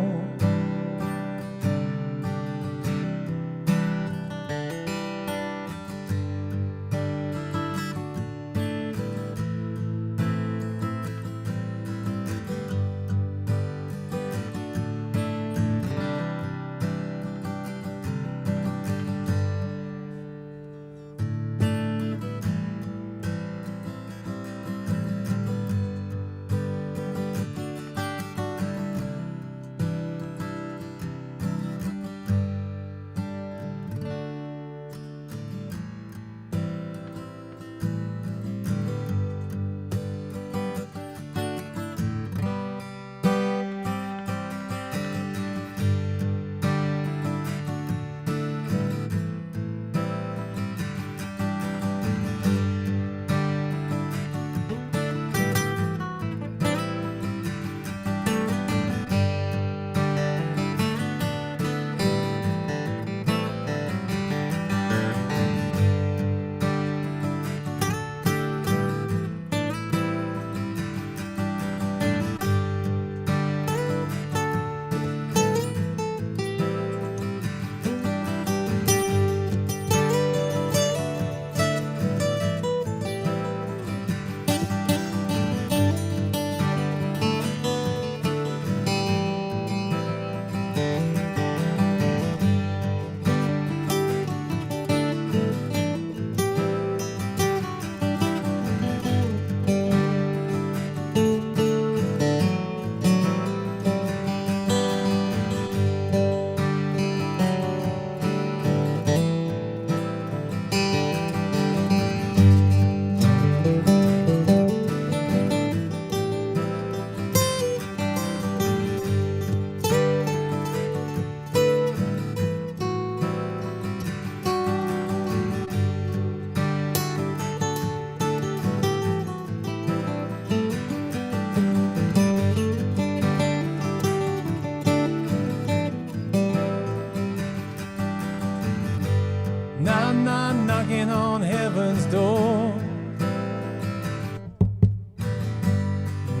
Knocking on heaven's door.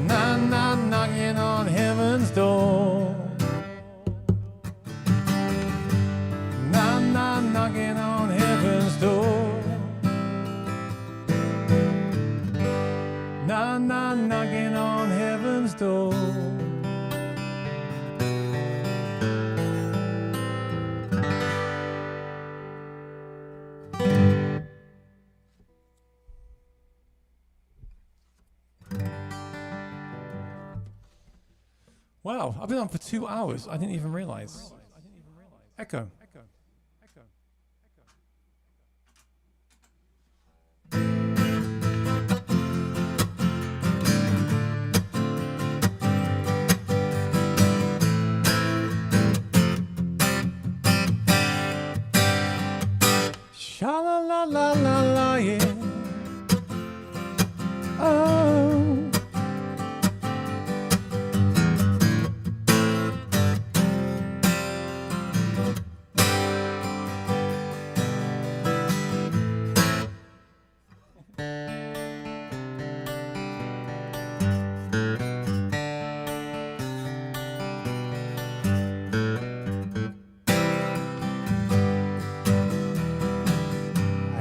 Knock, knock, knocking on heaven's door. Knock, knock, knocking on heaven's door. Knock, knock, knocking on heaven's door. Wow, I've been on for 2 hours. I didn't even realize. Echo. Sha la la la la la, yeah. Oh.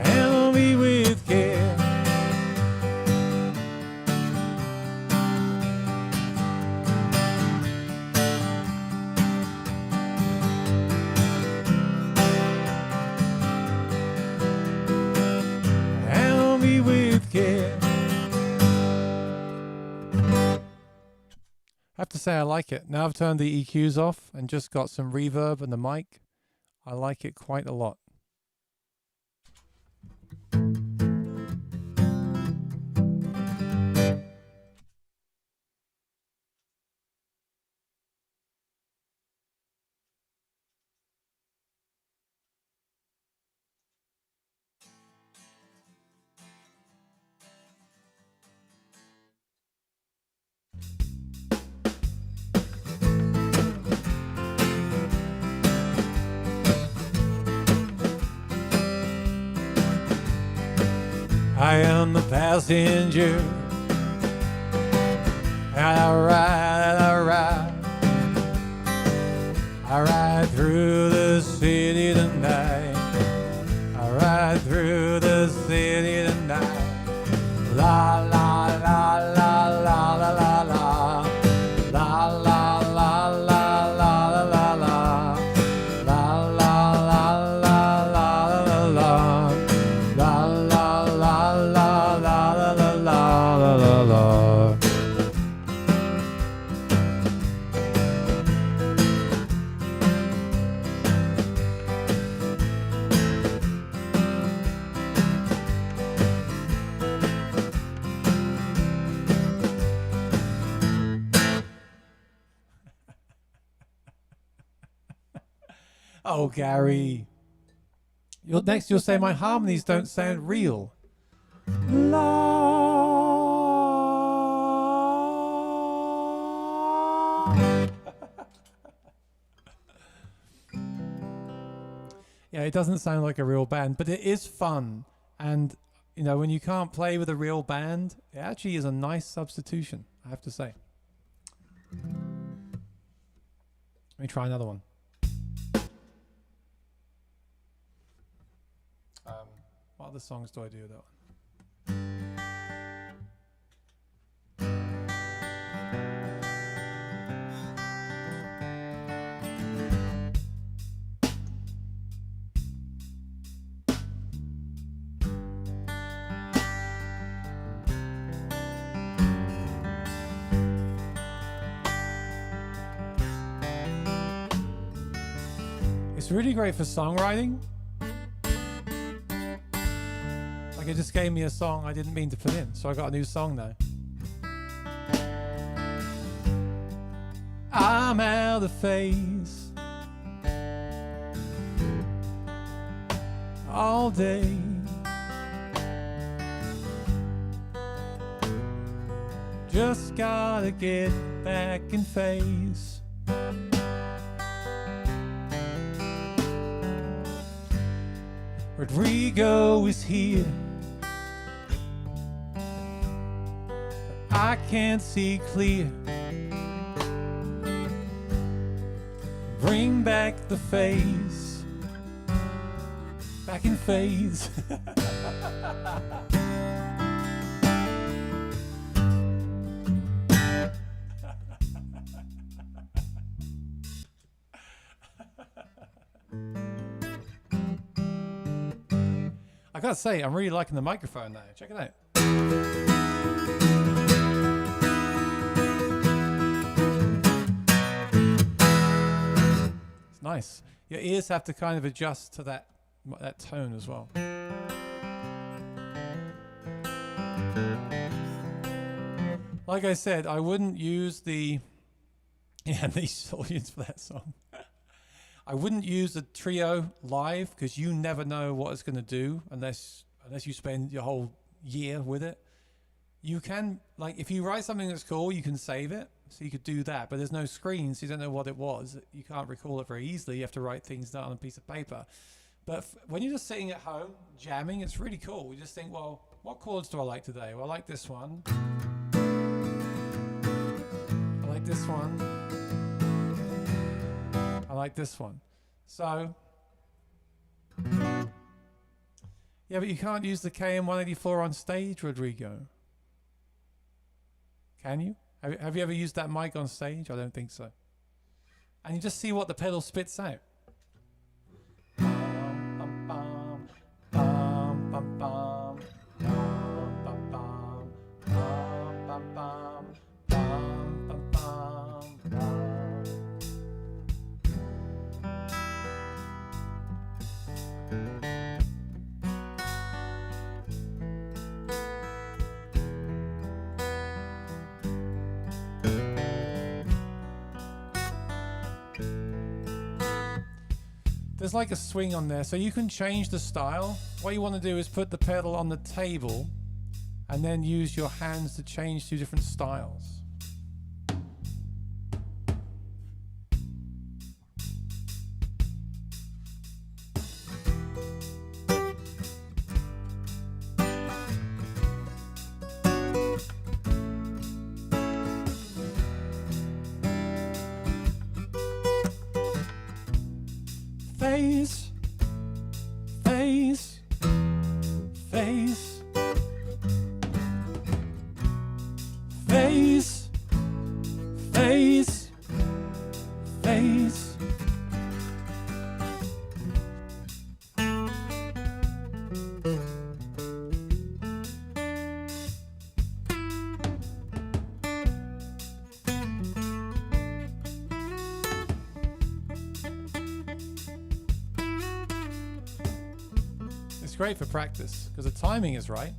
Handle me with care. Handle me with care. I have to say I like it. Now I've turned the EQs off and just got some reverb and the mic. I like it quite a lot. I am the passenger, and I ride through the city tonight. I ride through the city tonight. La la la la la la la la. La la la la la la la la. La la la la la la la. La la la la la la la la la. Oh, Gary. Next you'll say my harmonies don't sound real. Yeah, it doesn't sound like a real band, but it is fun. And, you know, when you can't play with a real band, it actually is a nice substitution, I have to say. Let me try another one. What other songs do I do with that one? It's really great for songwriting. Like it just gave me a song I didn't mean to put in, so I got a new song now. I'm out of phase all day. Just gotta get back in phase. Rodrigo is here. I can't see clear. Bring back the phase. Back in phase. I gotta say, I'm really liking the microphone now. Check it out. Nice. Your ears have to kind of adjust to that tone as well. Like I said, I wouldn't use the audience for that song. I wouldn't use the trio live because you never know what it's going to do unless you spend your whole year with it. You can, like, if you write something that's cool, you can save it. So you could do that, but there's no screen, so you don't know what it was. You can't recall it very easily. You have to write things down on a piece of paper. But when you're just sitting at home jamming, it's really cool. You just think, well, what chords do I like today? Well, I like this one. I like this one. I like this one. So, yeah, but you can't use the KM184 on stage, Rodrigo. Can you? Have you ever used that mic on stage? I don't think so. And you just see what the pedal spits out. There's like a swing on there, so you can change the style. What you want to do is put the pedal on the table and then use your hands to change to different styles. Phase, phase, phase, phase, phase, phase. It's great for practice because the timing is right.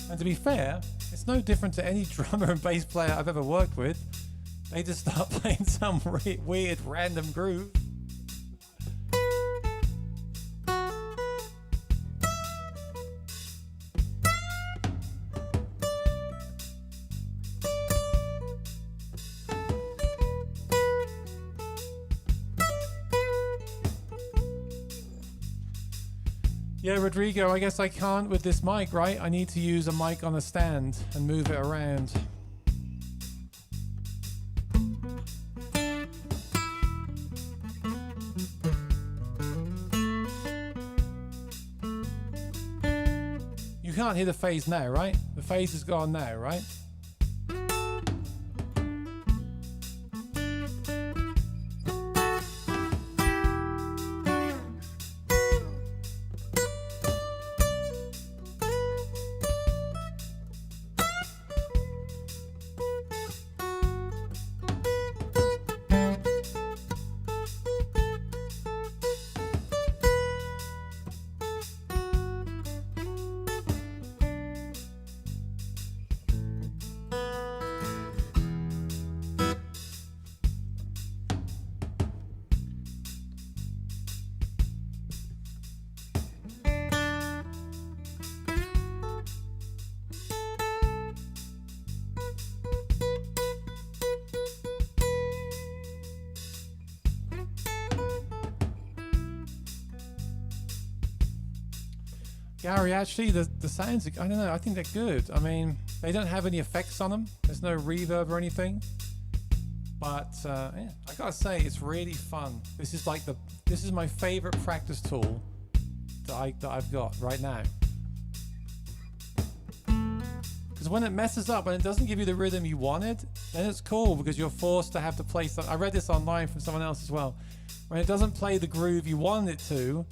And to be fair, it's no different to any drummer and bass player I've ever worked with. They just start playing some weird random groove. Yeah, Rodrigo, I guess I can't with this mic, right? I need to use a mic on a stand and move it around. You can't hear the phase now, right? The phase is gone now, right? Gary, actually, the sounds, I don't know, I think they're good. I mean, they don't have any effects on them. There's no reverb or anything. But, yeah, I gotta say, it's really fun. This is like this is my favorite practice tool that I've got right now. Because when it messes up, when it doesn't give you the rhythm you wanted, then it's cool because you're forced to have to play something. I read this online from someone else as well. When it doesn't play the groove you want it to,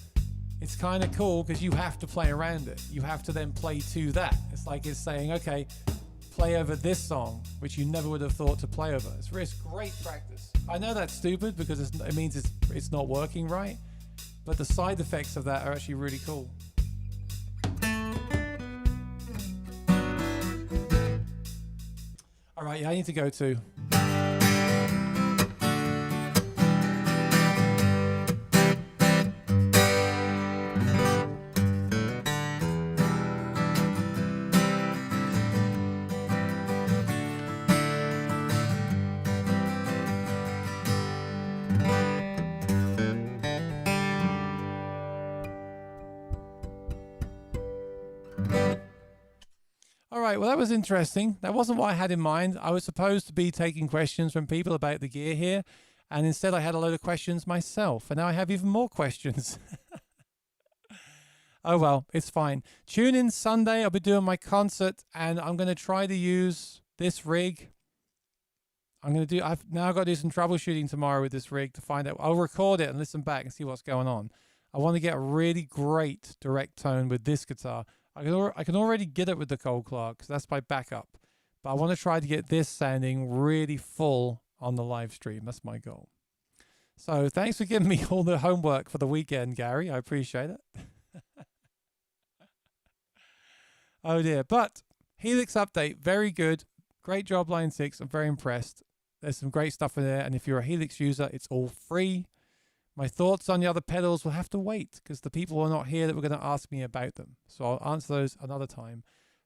it's kind of cool because you have to play around it. You have to then play to that. It's like it's saying, okay, play over this song, which you never would have thought to play over. It's great practice. I know that's stupid because it means it's not working right, but the side effects of that are actually really cool. All right, yeah, I need to go too. All right, well, that was interesting. That wasn't what I had in mind. I was supposed to be taking questions from people about the gear here, and instead I had a load of questions myself, and now I have even more questions. Oh, well, it's fine. Tune in Sunday. I'll be doing my concert, and I'm going to try to use this rig. I've now got to do some troubleshooting tomorrow with this rig to find out. I'll record it and listen back and see what's going on. I want to get a really great direct tone with this guitar. I can already get it with the Cole Clark, because that's my backup. But I want to try to get this sounding really full on the live stream. That's my goal. So thanks for giving me all the homework for the weekend, Gary. I appreciate it. Oh dear. But Helix update, very good. Great job, Line 6. I'm very impressed. There's some great stuff in there. And if you're a Helix user, it's all free. My thoughts on the other pedals will have to wait because the people are not here that were going to ask me about them. So I'll answer those another time.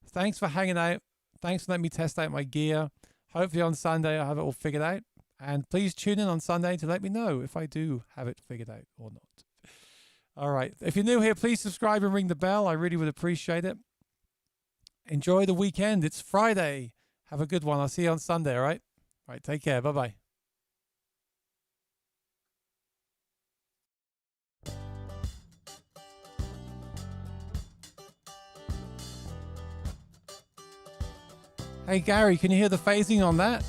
Thanks for hanging out. Thanks for letting me test out my gear. Hopefully on Sunday I'll have it all figured out. And please tune in on Sunday to let me know if I do have it figured out or not. All right. If you're new here, please subscribe and ring the bell. I really would appreciate it. Enjoy the weekend. It's Friday. Have a good one. I'll see you on Sunday, all right? All right, take care. Bye-bye. Hey, Gary, can you hear the phasing on that?